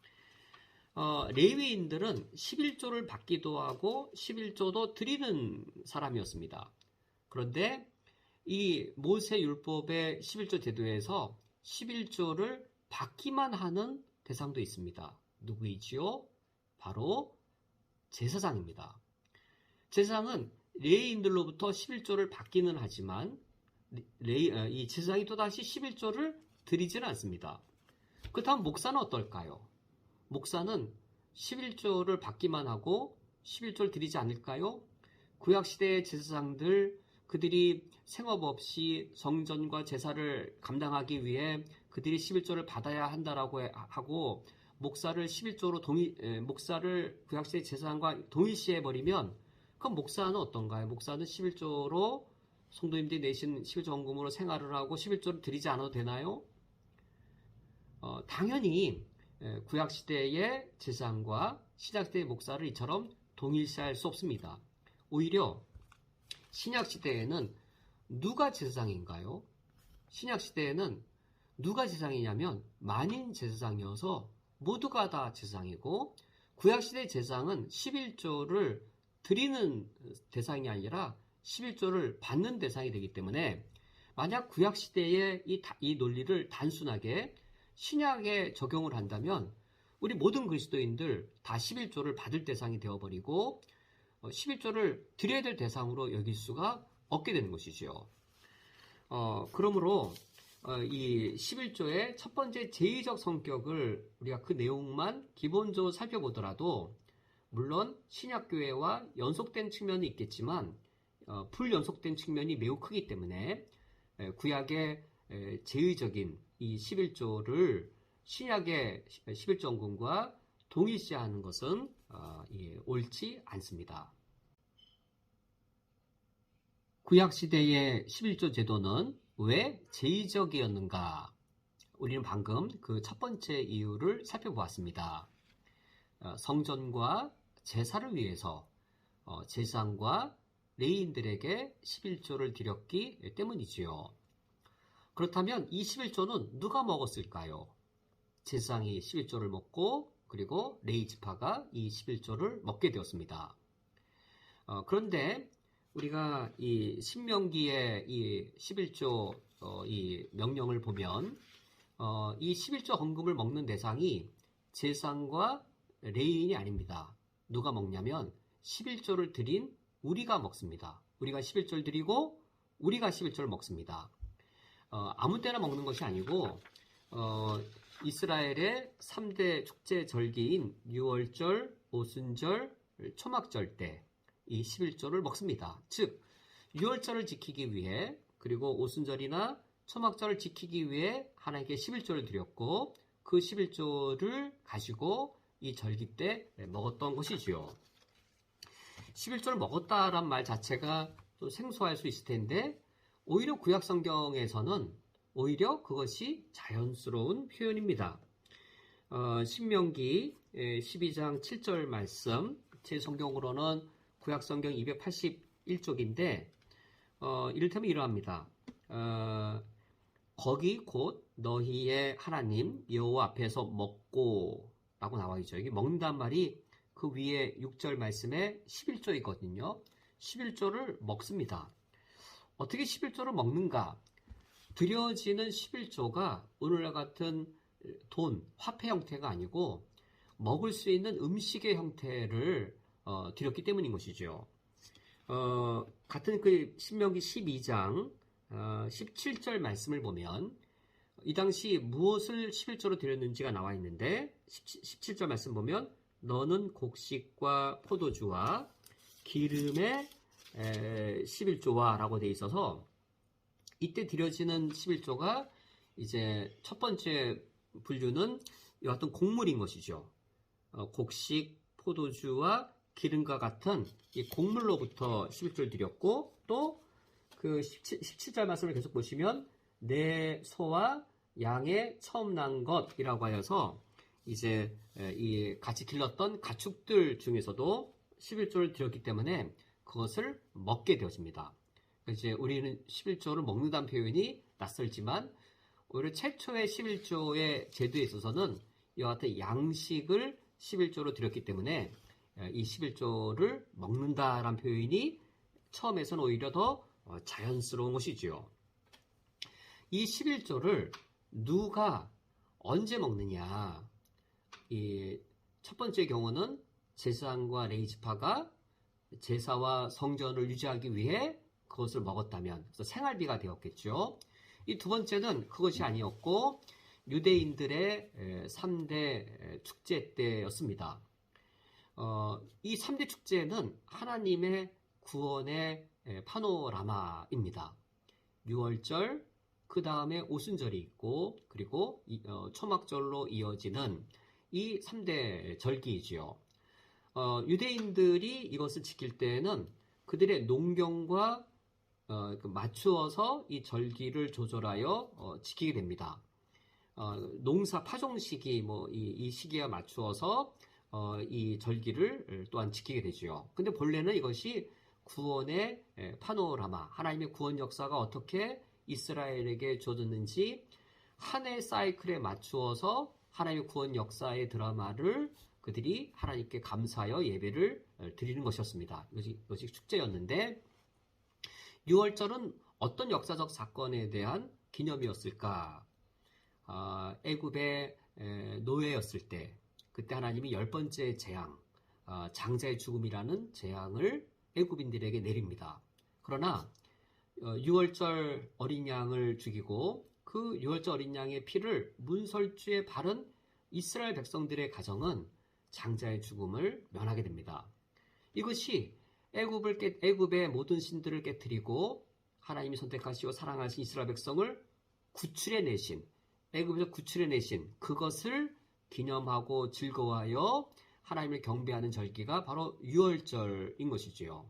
레위인들은 11조를 받기도 하고 11조도 드리는 사람이었습니다. 그런데 이 모세 율법의 11조 제도에서 11조를 받기만 하는 대상도 있습니다. 누구이지요? 바로 제사장입니다. 제사장은 레위인들로부터 11조를 받기는 하지만 이 제사장이 또다시 11조를 드리지는 않습니다. 그렇다면 목사는 어떨까요? 목사는 11조를 받기만 하고 11조를 드리지 않을까요? 구약시대의 제사장들 그들이 생업 없이 성전과 제사를 감당하기 위해 그들이 11조를 받아야 한다라고 하고 목사를 구약시대 제사장과 동일시해버리면 그럼 목사는 어떤가요? 목사는 11조로 성도님들이 내신 11조헌금으로 생활을 하고 11조를 드리지 않아도 되나요? 당연히 구약시대의 제사장과 신약시대의 목사를 이처럼 동일시할 수 없습니다. 오히려 신약시대에는 누가 제사장인가요? 신약시대에는 누가 제사장이냐면 만인 제사장이어서 모두가 다 제사장이고 구약시대 제사장은 11조를 드리는 대상이 아니라 11조를 받는 대상이 되기 때문에 만약 구약시대의 이 논리를 단순하게 신약에 적용을 한다면 우리 모든 그리스도인들 다 11조를 받을 대상이 되어버리고 11조를 드려야 될 대상으로 여길 수가 없게 되는 것이죠. 그러므로 이 11조의 첫 번째 제의적 성격을 우리가 그 내용만 기본적으로 살펴보더라도 물론 신약교회와 연속된 측면이 있겠지만 불연속된 측면이 매우 크기 때문에 구약의 제의적인 이 11조를 신약의 11조헌금과 동일시하는 것은 옳지 않습니다. 구약시대의 11조 제도는 왜 제의적이었는가? 우리는 방금 그 첫 번째 이유를 살펴보았습니다. 성전과 제사를 위해서 제사장과 레위인들에게 11조를 드렸기 때문이지요. 그렇다면 이 11조는 누가 먹었을까요? 제사장이 11조를 먹고 그리고 레위 지파가 이 11조를 먹게 되었습니다. 그런데 우리가 이 신명기의 이 11조 이 명령을 보면 이 11조 헌금을 먹는 대상이 제사장과 레위인이 아닙니다. 누가 먹냐면 11조를 드린 우리가 먹습니다. 우리가 11조를 드리고 우리가 11조를 먹습니다. 아무 때나 먹는 것이 아니고 이스라엘의 3대 축제 절기인 유월절, 오순절, 초막절 때 이 11조를 먹습니다. 즉 유월절을 지키기 위해 그리고 오순절이나 초막절을 지키기 위해 하나님께 11조를 드렸고 그 11조를 가지고 이 절기 때 먹었던 것이지요. 11조를 먹었다란 말 자체가 좀 생소할 수 있을 텐데 오히려 구약 성경에서는 오히려 그것이 자연스러운 표현입니다. 신명기 12장 7절 말씀, 제 성경으로는 구약 성경 281쪽인데 이를테면 이러합니다. 거기 곧 너희의 하나님 여호와 앞에서 먹고 라고 나와 있죠. 여기 먹는다는 말이 그 위에 6절 말씀에 11조이거든요. 11조를 먹습니다. 어떻게 11조를 먹는가? 드려지는 11조가 오늘날 같은 돈, 화폐 형태가 아니고 먹을 수 있는 음식의 형태를 드렸기 때문인 것이죠. 같은 그 신명기 12장 17절 말씀을 보면 이 당시 무엇을 11조로 드렸는지가 나와 있는데 17절 말씀 보면 너는 곡식과 포도주와 기름의 11조와 라고 되어 있어서 이때 드려지는 11조가 이제 첫 번째 분류는 이 어떤 곡물인 것이죠. 곡식, 포도주와 기름과 같은 이 곡물로부터 11조를 드렸고 또 그 17절 말씀을 계속 보시면 내 소와 양의 처음 난 것이라고 하여서 이제 이 같이 길렀던 가축들 중에서도 11조를 드렸기 때문에 그것을 먹게 되어집니다. 이제 우리는 11조를 먹는다는 표현이 낯설지만 오히려 최초의 11조의 제도에 있어서는 이와 같은 양식을 11조로 드렸기 때문에 이 11조를 먹는다라는 표현이 처음에서는 오히려 더 자연스러운 것이지요. 이 11조를 누가 언제 먹느냐? 이 첫 번째 경우는 제사장과 레위 지파가 제사와 성전을 유지하기 위해 그것을 먹었다면 그래서 생활비가 되었겠죠. 이 두 번째는 그것이 아니었고 유대인들의 3대 축제 때였습니다. 이 3대 축제는 하나님의 구원의 파노라마입니다. 유월절, 그 다음에 오순절이 있고 그리고 초막절로 이어지는 이 3대 절기이지요. 유대인들이 이것을 지킬 때에는 그들의 농경과 맞추어서 이 절기를 조절하여 지키게 됩니다. 농사 파종 시기 이 시기에 맞추어서 이 절기를 또한 지키게 되지요. 근데 본래는 이것이 구원의 파노라마, 하나님의 구원 역사가 어떻게 이스라엘에게 주어졌는지 한 해 사이클에 맞추어서 하나님의 구원 역사의 드라마를 그들이 하나님께 감사하여 예배를 드리는 것이었습니다. 이것이 축제였는데 6월절은 어떤 역사적 사건에 대한 기념이었을까? 애굽의 노예였을 때 그때 하나님이 10번째 재앙, 장자의 죽음이라는 재앙을 애굽인들에게 내립니다. 그러나 6월절 어린 양을 죽이고 그 6월절 어린 양의 피를 문설주에 바른 이스라엘 백성들의 가정은 장자의 죽음을 면하게 됩니다. 이것이 애굽의 모든 신들을 깨뜨리고 하나님이 선택하시고 사랑하신 이스라엘 백성을 구출해내신, 애굽에서 구출해내신 그것을 기념하고 즐거워하여 하나님을 경배하는 절기가 바로 유월절인 것이지요.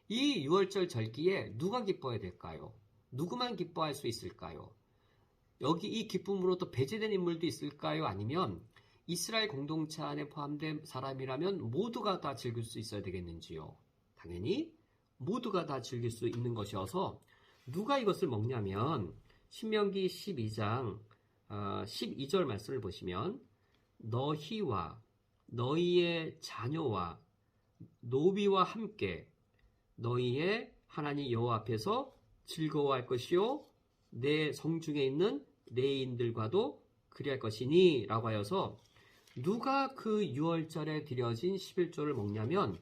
이 유월절 절기에 누가 기뻐해야 될까요? 누구만 기뻐할 수 있을까요? 여기 이 기쁨으로 또 배제된 인물도 있을까요? 아니면 이스라엘 공동체 안에 포함된 사람이라면 모두가 다 즐길 수 있어야 되겠는지요? 당연히 모두가 다 즐길 수 있는 것이어서 누가 이것을 먹냐면 신명기 12장 12절 말씀을 보시면 너희와 너희의 자녀와 노비와 함께 너희의 하나님 여호와 앞에서 즐거워할 것이요 내 성중에 있는 레위인들과도 그리할 것이니 라고 하여서 누가 그 유월절에 드려진 11조를 먹냐면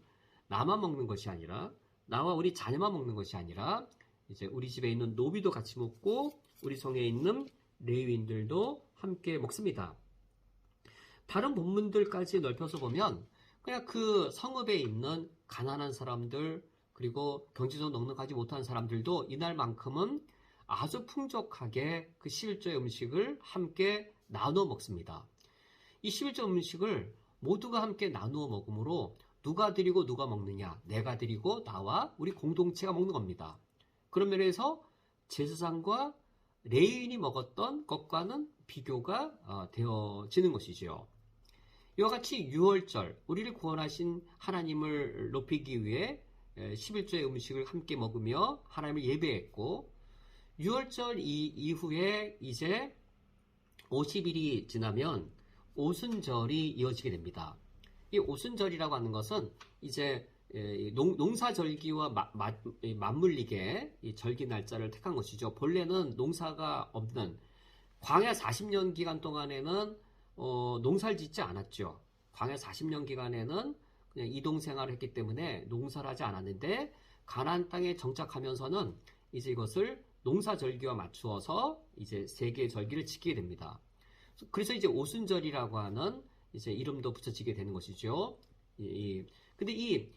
나만 먹는 것이 아니라 나와 우리 자녀만 먹는 것이 아니라 이제 우리 집에 있는 노비도 같이 먹고 우리 성에 있는 레위인들도 함께 먹습니다. 다른 본문들까지 넓혀서 보면 그냥 그 성읍에 있는 가난한 사람들 그리고 경제적으로 넉넉하지 못한 사람들도 이날만큼은 아주 풍족하게 그 11조의 음식을 함께 나누어 먹습니다. 이 11조 음식을 모두가 함께 나누어 먹으므로 누가 드리고 누가 먹느냐, 내가 드리고 나와 우리 공동체가 먹는 겁니다. 그런 면에서 제사장과 레위인이 먹었던 것과는 비교가 되어지는 것이지요. 이와 같이 유월절, 우리를 구원하신 하나님을 높이기 위해 11조의 음식을 함께 먹으며 하나님을 예배했고 유월절 이후에 이제 50일이 지나면 오순절이 이어지게 됩니다. 이 오순절이라고 하는 것은 이제 농사절기와 맞물리게 이 절기 날짜를 택한 것이죠. 본래는 농사가 없는 광야 40년 기간 동안에는 농사를 짓지 않았죠. 광야 40년 기간에는 그냥 이동 생활을 했기 때문에 농사를 하지 않았는데 가나안 땅에 정착하면서는 이제 이것을 농사절기와 맞추어서 이제 세 개의 절기를 지키게 됩니다. 그래서 이제 오순절이라고 하는 이제 이름도 붙여지게 되는 것이죠. 근데 이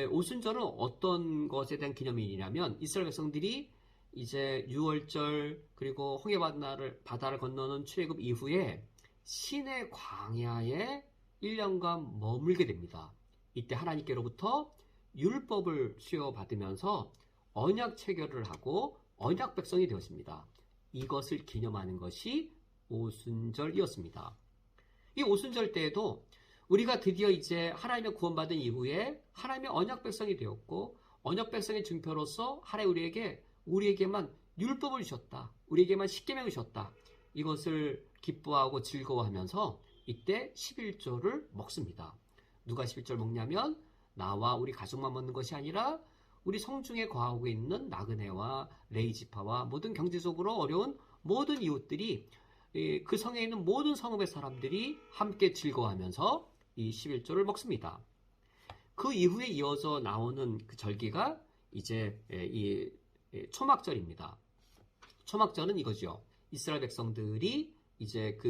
오순절은 어떤 것에 대한 기념일이냐면 이스라엘 백성들이 이제 유월절 그리고 홍해 바다를 건너는 출애굽 이후에 시내 광야에 1년간 머물게 됩니다. 이때 하나님께로부터 율법을 수여받으면서 언약 체결을 하고 언약 백성이 되었습니다. 이것을 기념하는 것이 오순절이었습니다. 이 오순절 때에도 우리가 드디어 이제 하나님의 구원받은 이후에 하나님의 언약 백성이 되었고 언약 백성의 증표로서 하나님 우리에게만 율법을 주셨다. 우리에게만 십계명을 주셨다. 이것을 기뻐하고 즐거워하면서 이때 11조를 먹습니다. 누가 11조를 먹냐면 나와 우리 가족만 먹는 것이 아니라 우리 성중에 거하고 있는 나그네와 레위지파와 모든 경제적으로 어려운 모든 이웃들이 그 성에 있는 모든 성읍의 사람들이 함께 즐거워하면서 이 11조를 먹습니다. 그 이후에 이어져 나오는 그 절기가 이제 이 초막절입니다. 초막절은 이거죠. 이스라엘 백성들이 이제 그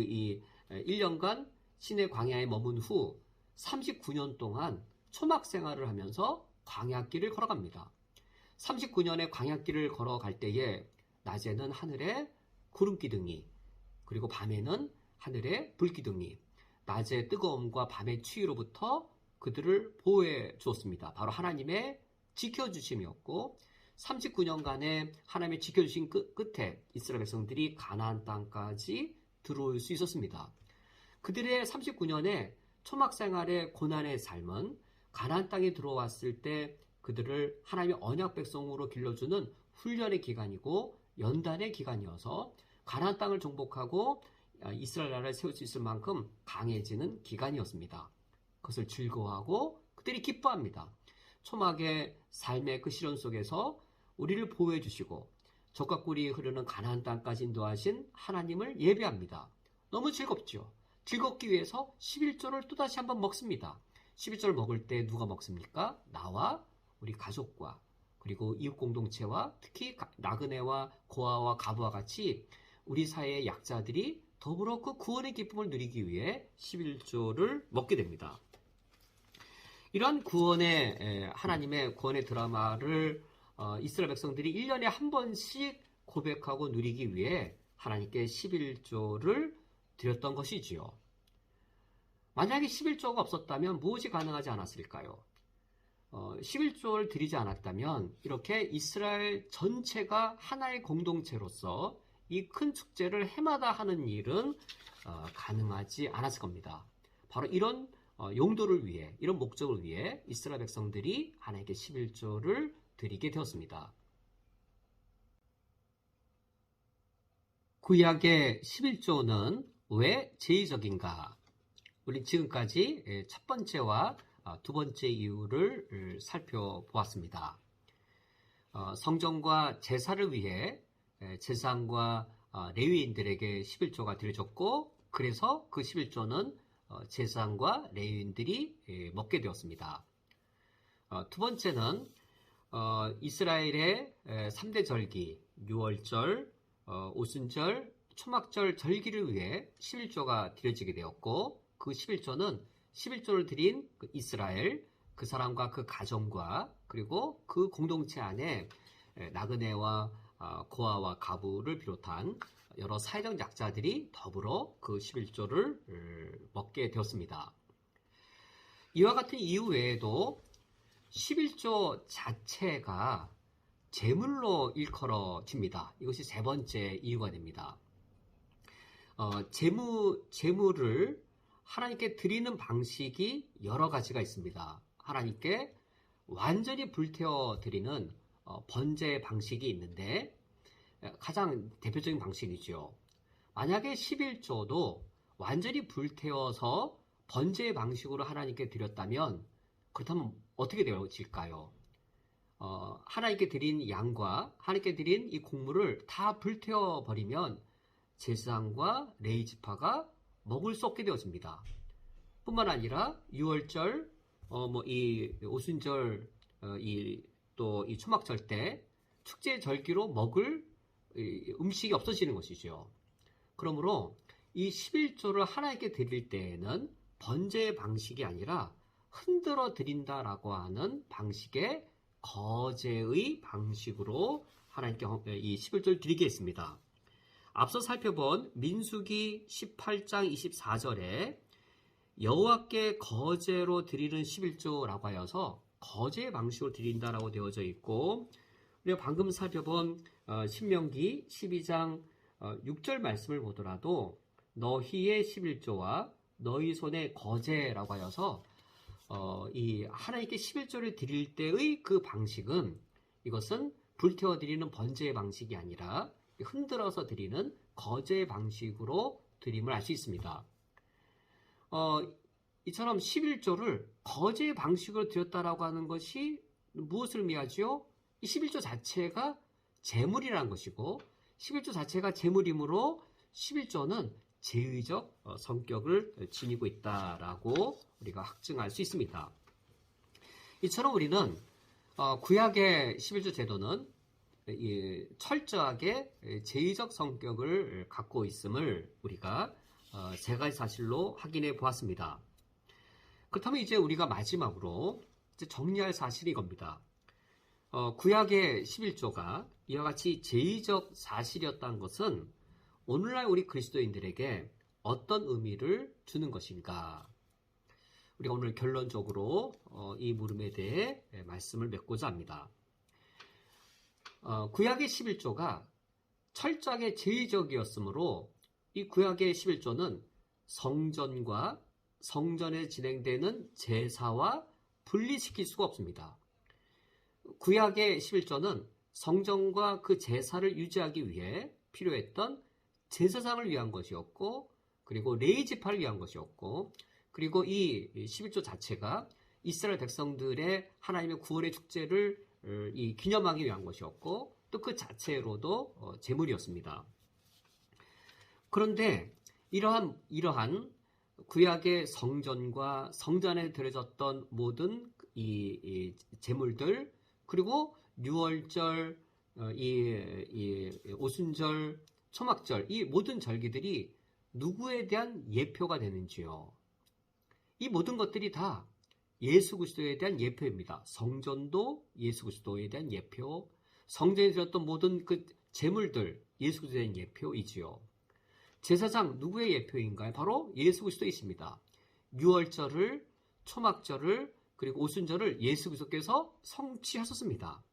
1년간 시내 광야에 머문 후 39년 동안 초막 생활을 하면서 광야길을 걸어갑니다. 39년의 광야길을 걸어갈 때에 낮에는 하늘에 구름기둥이 그리고 밤에는 하늘에 불기둥이 낮의 뜨거움과 밤의 추위로부터 그들을 보호해 주었습니다. 바로 하나님의 지켜주심이었고 39년간의 하나님의 지켜주신 끝에 이스라엘 백성들이 가나안 땅까지 들어올 수 있었습니다. 그들의 39년의 초막생활의 고난의 삶은 가나안 땅에 들어왔을 때 그들을 하나님의 언약 백성으로 길러주는 훈련의 기간이고 연단의 기간이어서 가나안 땅을 정복하고 이스라엘 나라를 세울 수 있을 만큼 강해지는 기간이었습니다. 그것을 즐거워하고 그들이 기뻐합니다. 초막의 삶의 그 시련 속에서 우리를 보호해 주시고 적과 꿀이 흐르는 가나안 땅까지 인도하신 하나님을 예배합니다. 너무 즐겁죠. 즐겁기 위해서 11조를 또다시 한번 먹습니다. 11조를 먹을 때 누가 먹습니까? 나와 우리 가족과 그리고 이웃 공동체와 특히 나그네와 고아와 가부와 같이 우리 사회의 약자들이 더불어 그 구원의 기쁨을 누리기 위해 11조를 먹게 됩니다. 이런 하나님의 구원의 드라마를 이스라엘 백성들이 1년에 한 번씩 고백하고 누리기 위해 하나님께 11조를 드렸던 것이지요. 만약에 11조가 없었다면 무엇이 가능하지 않았을까요? 11조를 드리지 않았다면 이렇게 이스라엘 전체가 하나의 공동체로서 이 큰 축제를 해마다 하는 일은 가능하지 않았을 겁니다. 바로 이런 용도를 위해, 이런 목적을 위해 이스라엘 백성들이 하나님께 11조를 드리게 되었습니다. 구약의 11조는 왜 제의적인가? 우리 지금까지 첫 번째와 두 번째 이유를 살펴보았습니다. 성전과 제사를 위해 제사장과 레위인들에게 11조가 드려졌고 그래서 그 11조는 제사장과 레위인들이 먹게 되었습니다. 두 번째는 이스라엘의 3대 절기, 유월절, 오순절, 초막절 절기를 위해 11조가 드려지게 되었고 그 11조는 11조를 드린 이스라엘, 그 사람과 그 가정과 그리고 그 공동체 안에 나그네와 고아와 가부를 비롯한 여러 사회적 약자들이 더불어 그 11조를 먹게 되었습니다. 이와 같은 이유 외에도 11조 자체가 제물로 일컬어집니다. 이것이 세 번째 이유가 됩니다. 제물을 하나님께 드리는 방식이 여러 가지가 있습니다. 하나님께 완전히 불태워 드리는 번제 방식이 있는데 가장 대표적인 방식이죠. 만약에 11조도 완전히 불태워서 번제 방식으로 하나님께 드렸다면 그렇다면 어떻게 되어질까요? 하나님께 드린 양과 하나님께 드린 이 곡물을 다 불태워 버리면 제사장과 레위 지파가 먹을 수 없게 되어집니다. 뿐만 아니라 유월절, 이 오순절, 또 이 초막절 때 축제 절기로 먹을 음식이 없어지는 것이죠. 그러므로 이 11조를 하나님께 드릴 때에는 번제 방식이 아니라 흔들어 드린다라고 하는 방식의 거제의 방식으로 하나님께 이 11조를 드리게 했습니다. 앞서 살펴본 민수기 18장 24절에 여호와께 거제로 드리는 11조라고 하여서 거제 방식으로 드린다라고 되어져 있고 우리가 방금 살펴본 신명기 12장 6절 말씀을 보더라도 너희의 11조와 너희 손의 거제라고 하여서 이 하나님께 11조를 드릴 때의 그 방식은 이것은 불태워 드리는 번제의 방식이 아니라 흔들어서 드리는 거제 방식으로 드림을 알 수 있습니다. 이처럼 11조를 거제 방식으로 드렸다라고 하는 것이 무엇을 의미하죠? 이 11조 자체가 제물이라는 것이고 11조 자체가 제물이므로 11조는 제의적 성격을 지니고 있다라고 우리가 확증할 수 있습니다. 이처럼 우리는 구약의 11조 제도는 철저하게 제의적 성격을 갖고 있음을 우리가 세 가지 사실로 확인해 보았습니다. 그렇다면 이제 우리가 마지막으로 정리할 사실이 이겁니다. 구약의 11조가 이와 같이 제의적 사실이었다는 것은 오늘날 우리 그리스도인들에게 어떤 의미를 주는 것인가? 우리가 오늘 결론적으로 이 물음에 대해 말씀을 맺고자 합니다. 구약의 11조가 철저하게 제의적이었으므로 이 구약의 11조는 성전과 성전에 진행되는 제사와 분리시킬 수가 없습니다. 구약의 11조는 성전과 그 제사를 유지하기 위해 필요했던 제사장을 위한 것이었고 그리고 레위 지파를 위한 것이었고 그리고 이 11조 자체가 이스라엘 백성들의 하나님의 구원의 축제를 기념하기 위한 것이었고 또 그 자체로도 제물이었습니다. 그런데 이러한 구약의 성전과 성전에 드려졌던 모든 이 제물들, 그리고 유월절, 이 오순절, 초막절, 이 모든 절기들이 누구에 대한 예표가 되는지요. 이 모든 것들이 다 예수 그리스도에 대한 예표입니다. 성전도 예수 그리스도에 대한 예표, 성전에 드렸던 모든 그 제물들 예수 그리스도에 대한 예표이지요. 제사장 누구의 예표인가요? 바로 예수 그리스도이십니다. 유월절을, 초막절을, 그리고 오순절을 예수 그리스도께서 성취하셨습니다.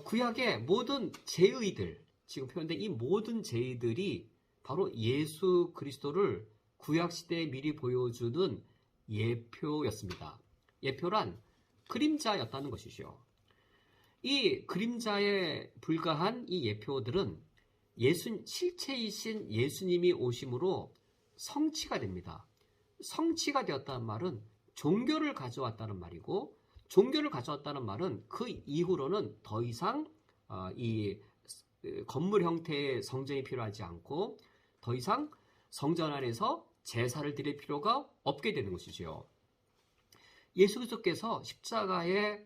구약의 모든 제의들, 지금 표현된 이 모든 제의들이 바로 예수 그리스도를 구약시대에 미리 보여주는 예표였습니다. 예표란 그림자였다는 것이죠. 이 그림자에 불과한 이 예표들은 실체이신 예수님이 오심으로 성취가 됩니다. 성취가 되었다는 말은 종교를 가져왔다는 말이고, 종교를 가져왔다는 말은 그 이후로는 더 이상 이 건물 형태의 성전이 필요하지 않고 더 이상 성전 안에서 제사를 드릴 필요가 없게 되는 것이지요. 예수 그리스도께서 십자가에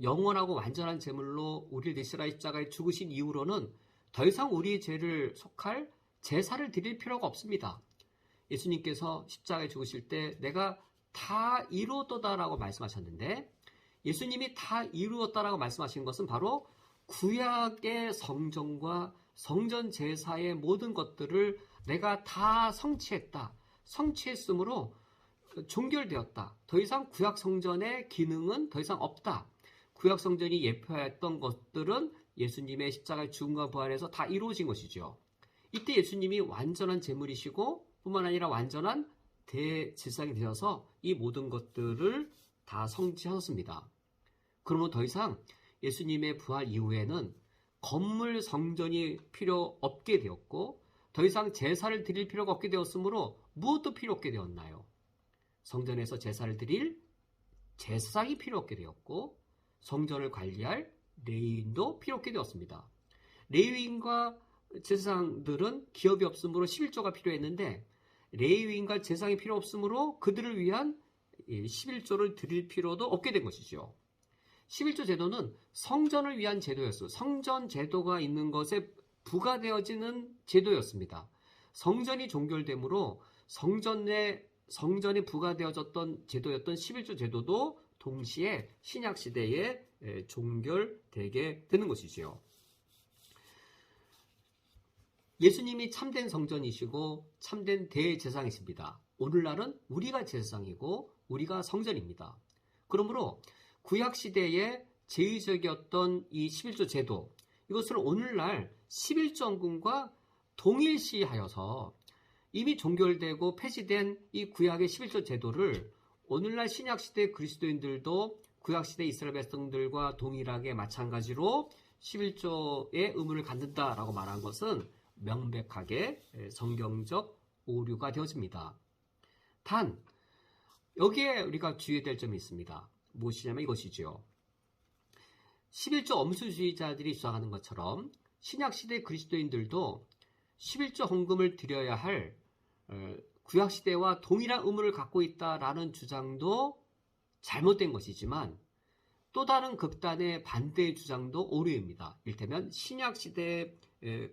영원하고 완전한 제물로 우리를 대신하여 십자가에 죽으신 이후로는 더 이상 우리의 죄를 속할 제사를 드릴 필요가 없습니다. 예수님께서 십자가에 죽으실 때 내가 다 이루었다라고 말씀하셨는데, 예수님이 다 이루었다라고 말씀하신 것은 바로 구약의 성전과 성전 제사의 모든 것들을 내가 다 성취했다. 성취했으므로 종결되었다. 더 이상 구약 성전의 기능은 더 이상 없다. 구약 성전이 예표했던 것들은 예수님의 십자가의 죽음과 부활에서 다 이루어진 것이죠. 이때 예수님이 완전한 제물이시고 뿐만 아니라 완전한 대제사장이 되어서 이 모든 것들을 다 성취하셨습니다. 그러면 더 이상 예수님의 부활 이후에는 건물 성전이 필요 없게 되었고, 더 이상 제사를 드릴 필요가 없게 되었으므로 무엇도 필요 없게 되었나요? 성전에서 제사를 드릴 제사장이 필요 없게 되었고, 성전을 관리할 레위인도 필요 없게 되었습니다. 레위인과 제사장들은 기업이 없으므로 11조가 필요했는데, 레위인과 제사장이 필요 없으므로 그들을 위한 11조를 드릴 필요도 없게 된 것이죠. 11조 제도는 성전을 위한 제도였어요. 성전 제도가 있는 것에 부과되어지는 제도였습니다. 성전이 종결되므로 성전에 부과되어졌던 제도였던 11조 제도도 동시에 신약 시대에 종결되게 되는 것이지요. 예수님이 참된 성전이시고 참된 대제사장이십니다. 오늘날은 우리가 제사장이고 우리가 성전입니다. 그러므로 구약 시대에 제의적이었던 이 11조 제도, 이것을 오늘날 11조 헌금과 동일시하여서 이미 종결되고 폐지된 이 구약의 11조 제도를 오늘날 신약시대 그리스도인들도 구약시대 이스라엘 백성들과 동일하게 마찬가지로 11조의 의무를 갖는다라고 말한 것은 명백하게 성경적 오류가 되어집니다. 단, 여기에 우리가 주의해야 될 점이 있습니다. 무엇이냐면 이것이죠. 11조 엄수주의자들이 주장하는 것처럼 신약시대 그리스도인들도 11조 헌금을 드려야 할 구약시대와 동일한 의무를 갖고 있다라는 주장도 잘못된 것이지만, 또 다른 극단의 반대의 주장도 오류입니다. 이를테면 신약시대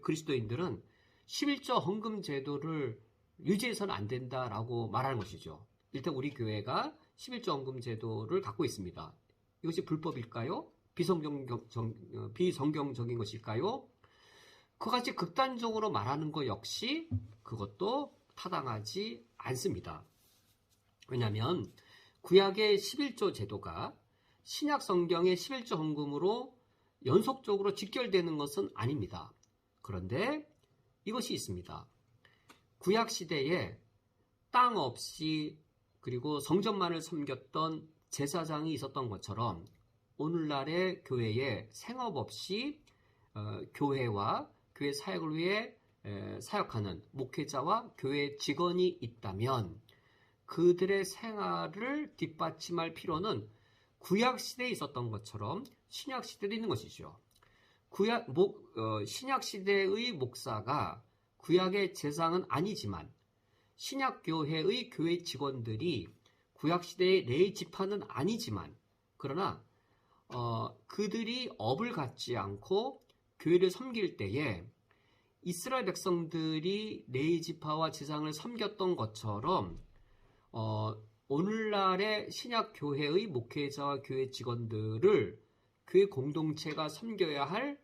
그리스도인들은 11조 헌금 제도를 유지해서는 안 된다라고 말하는 것이죠. 일단 우리 교회가 11조 헌금 제도를 갖고 있습니다. 이것이 불법일까요? 비성경적인 것일까요? 그같이 극단적으로 말하는 것 역시 그것도 타당하지 않습니다. 왜냐하면 구약의 11조 제도가 신약 성경의 11조 헌금으로 연속적으로 직결되는 것은 아닙니다. 그런데 이것이 있습니다. 구약 시대에 땅 없이 그리고 성전만을 섬겼던 제사장이 있었던 것처럼 오늘날의 교회에 생업 없이 교회와 교회 사역을 위해 사역하는 목회자와 교회 직원이 있다면 그들의 생활을 뒷받침할 필요는 구약시대에 있었던 것처럼 신약시대도 있는 것이죠. 신약시대의 목사가 구약의 제사장은 아니지만 신약교회의 교회 직원들이 구약시대의 레위 지파는 아니지만 그러나 그들이 업을 갖지 않고 교회를 섬길 때에 이스라엘 백성들이 레위 지파와 지상을 섬겼던 것처럼 오늘날의 신약교회의 목회자와 교회 직원들을 교회 공동체가 섬겨야 할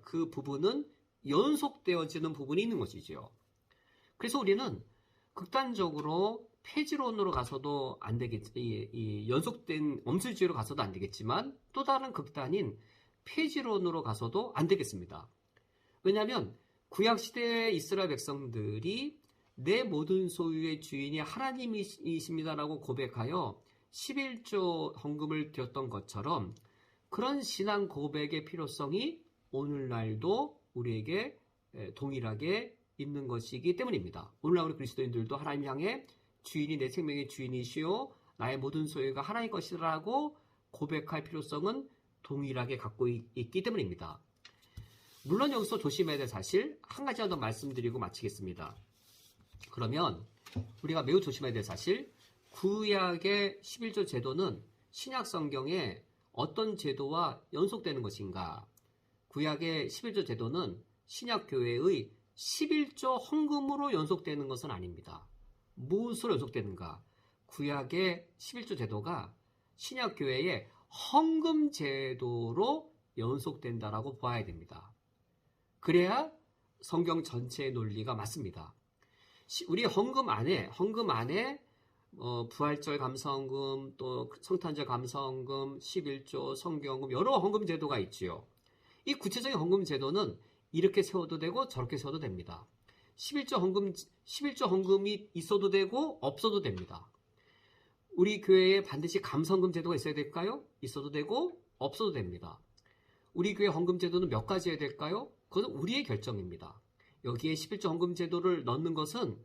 그 부분은 연속되어지는 부분이 있는 것이죠. 그래서 우리는 극단적으로 폐지론으로 가서도 안 되겠지, 연속된 엄술주의로 가서도 안 되겠지만 또 다른 극단인 폐지론으로 가서도 안 되겠습니다. 왜냐하면 구약시대의 이스라엘 백성들이 내 모든 소유의 주인이 하나님이십니다라고 고백하여 11조 헌금을 드렸던 것처럼 그런 신앙 고백의 필요성이 오늘날도 우리에게 동일하게 있는 것이기 때문입니다. 오늘날 우리 그리스도인들도 하나님 향해 주인이 내 생명의 주인이시오 나의 모든 소유가 하나님 것이라고 고백할 필요성은 동일하게 갖고 있기 때문입니다. 물론 여기서 조심해야 될 사실 한 가지 더 말씀드리고 마치겠습니다. 그러면 우리가 매우 조심해야 될 사실 구약의 11조 제도는 신약 성경에 어떤 제도와 연속되는 것인가? 구약의 11조 제도는 신약교회의 11조 헌금으로 연속되는 것은 아닙니다. 무엇으로 연속되는가? 구약의 11조 제도가 신약교회의 헌금 제도로 연속된다라고 봐야 됩니다. 그래야 성경 전체의 논리가 맞습니다. 우리 헌금 안에 부활절 감사헌금, 또 성탄절 감사헌금, 11조, 성경헌금 여러 헌금 제도가 있지요. 이 구체적인 헌금 제도는 이렇게 세워도 되고 저렇게 세워도 됩니다. 11조 헌금이 있어도 되고 없어도 됩니다. 우리 교회에 반드시 감사헌금 제도가 있어야 될까요? 있어도 되고 없어도 됩니다. 우리 교회 헌금 제도는 몇 가지 해야 될까요? 그건 우리의 결정입니다. 여기에 11조 헌금 제도를 넣는 것은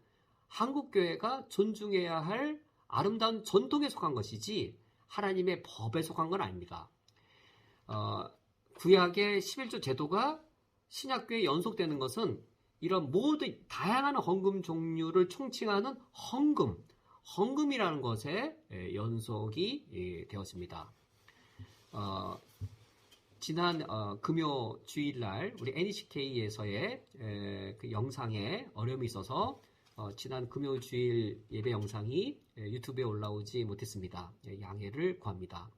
한국교회가 존중해야 할 아름다운 전통에 속한 것이지 하나님의 법에 속한 건 아닙니다. 구약의 11조 제도가 신약교회에 연속되는 것은 이런 모든 다양한 헌금 종류를 총칭하는 헌금이라는 것에 연속이 되었습니다. 지난 금요 주일날 우리 NHK에서의 그 영상에 어려움이 있어서 지난 금요 주일 예배 영상이 유튜브에 올라오지 못했습니다. 양해를 구합니다.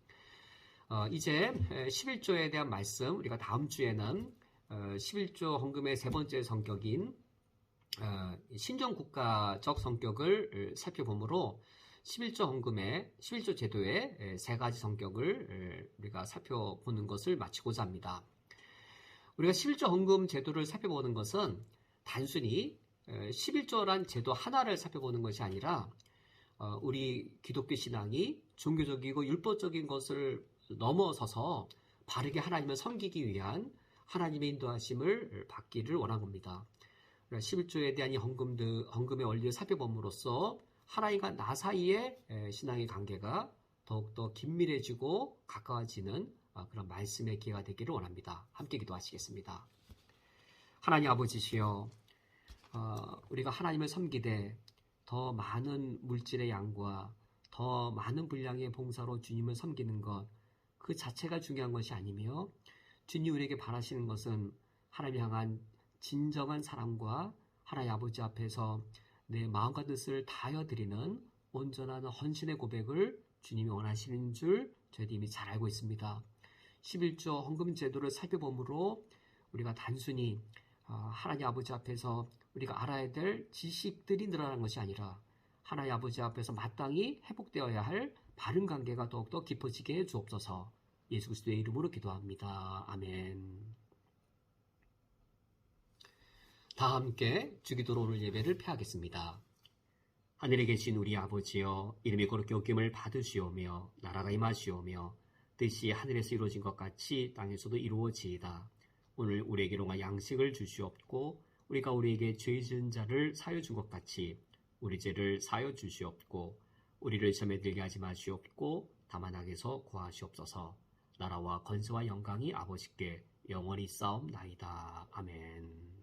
이제 11조에 대한 말씀 우리가 다음 주에는 11조 헌금의 세 번째 성격인 신정국가적 성격을 살펴보므로 11조 헌금의 11조 제도의 세 가지 성격을 우리가 살펴보는 것을 마치고자 합니다. 우리가 11조 헌금 제도를 살펴보는 것은 단순히 11조란 제도 하나를 살펴보는 것이 아니라 우리 기독교 신앙이 종교적이고 율법적인 것을 넘어서서 바르게 하나님을 섬기기 위한 하나님의 인도하심을 받기를 원한 겁니다. 11조에 대한 이 헌금의 원리를 살펴봄으로써 하나님과 나 사이의 신앙의 관계가 더욱더 긴밀해지고 가까워지는 그런 말씀의 기회가 되기를 원합니다. 함께 기도하시겠습니다. 하나님 아버지시여, 우리가 하나님을 섬기되 더 많은 물질의 양과 더 많은 분량의 봉사로 주님을 섬기는 것, 그 자체가 중요한 것이 아니며 주님 우리에게 바라시는 것은 하나님 향한 진정한 사랑과 하나님 아버지 앞에서 내 마음과 뜻을 다하여 드리는 온전한 헌신의 고백을 주님이 원하시는 줄 저희도 이미 잘 알고 있습니다. 11조 헌금 제도를 살펴보므로 우리가 단순히 하나님 아버지 앞에서 우리가 알아야 될 지식들이 늘어나는 것이 아니라 하나님 아버지 앞에서 마땅히 회복되어야 할 바른 관계가 더욱더 깊어지게 해 주옵소서. 예수 그리스도의 이름으로 기도합니다. 아멘. 다 함께 주기도로 오늘 예배를 폐하겠습니다. 하늘에 계신 우리 아버지여, 이름이 거룩히 여김을 받으시오며 나라가 임하시오며 뜻이 하늘에서 이루어진 것 같이 땅에서도 이루어지이다. 오늘 우리에게 일용할 양식을 주시옵고 우리가 우리에게 죄 지은 자를 사여 준 것 같이 우리 죄를 사여 주시옵고 우리를 시험에 들게 하지 마시옵고 다만 악에서 구하시옵소서. 나라와 권세와 영광이 아버지께 영원히 싸움나이다. 아멘.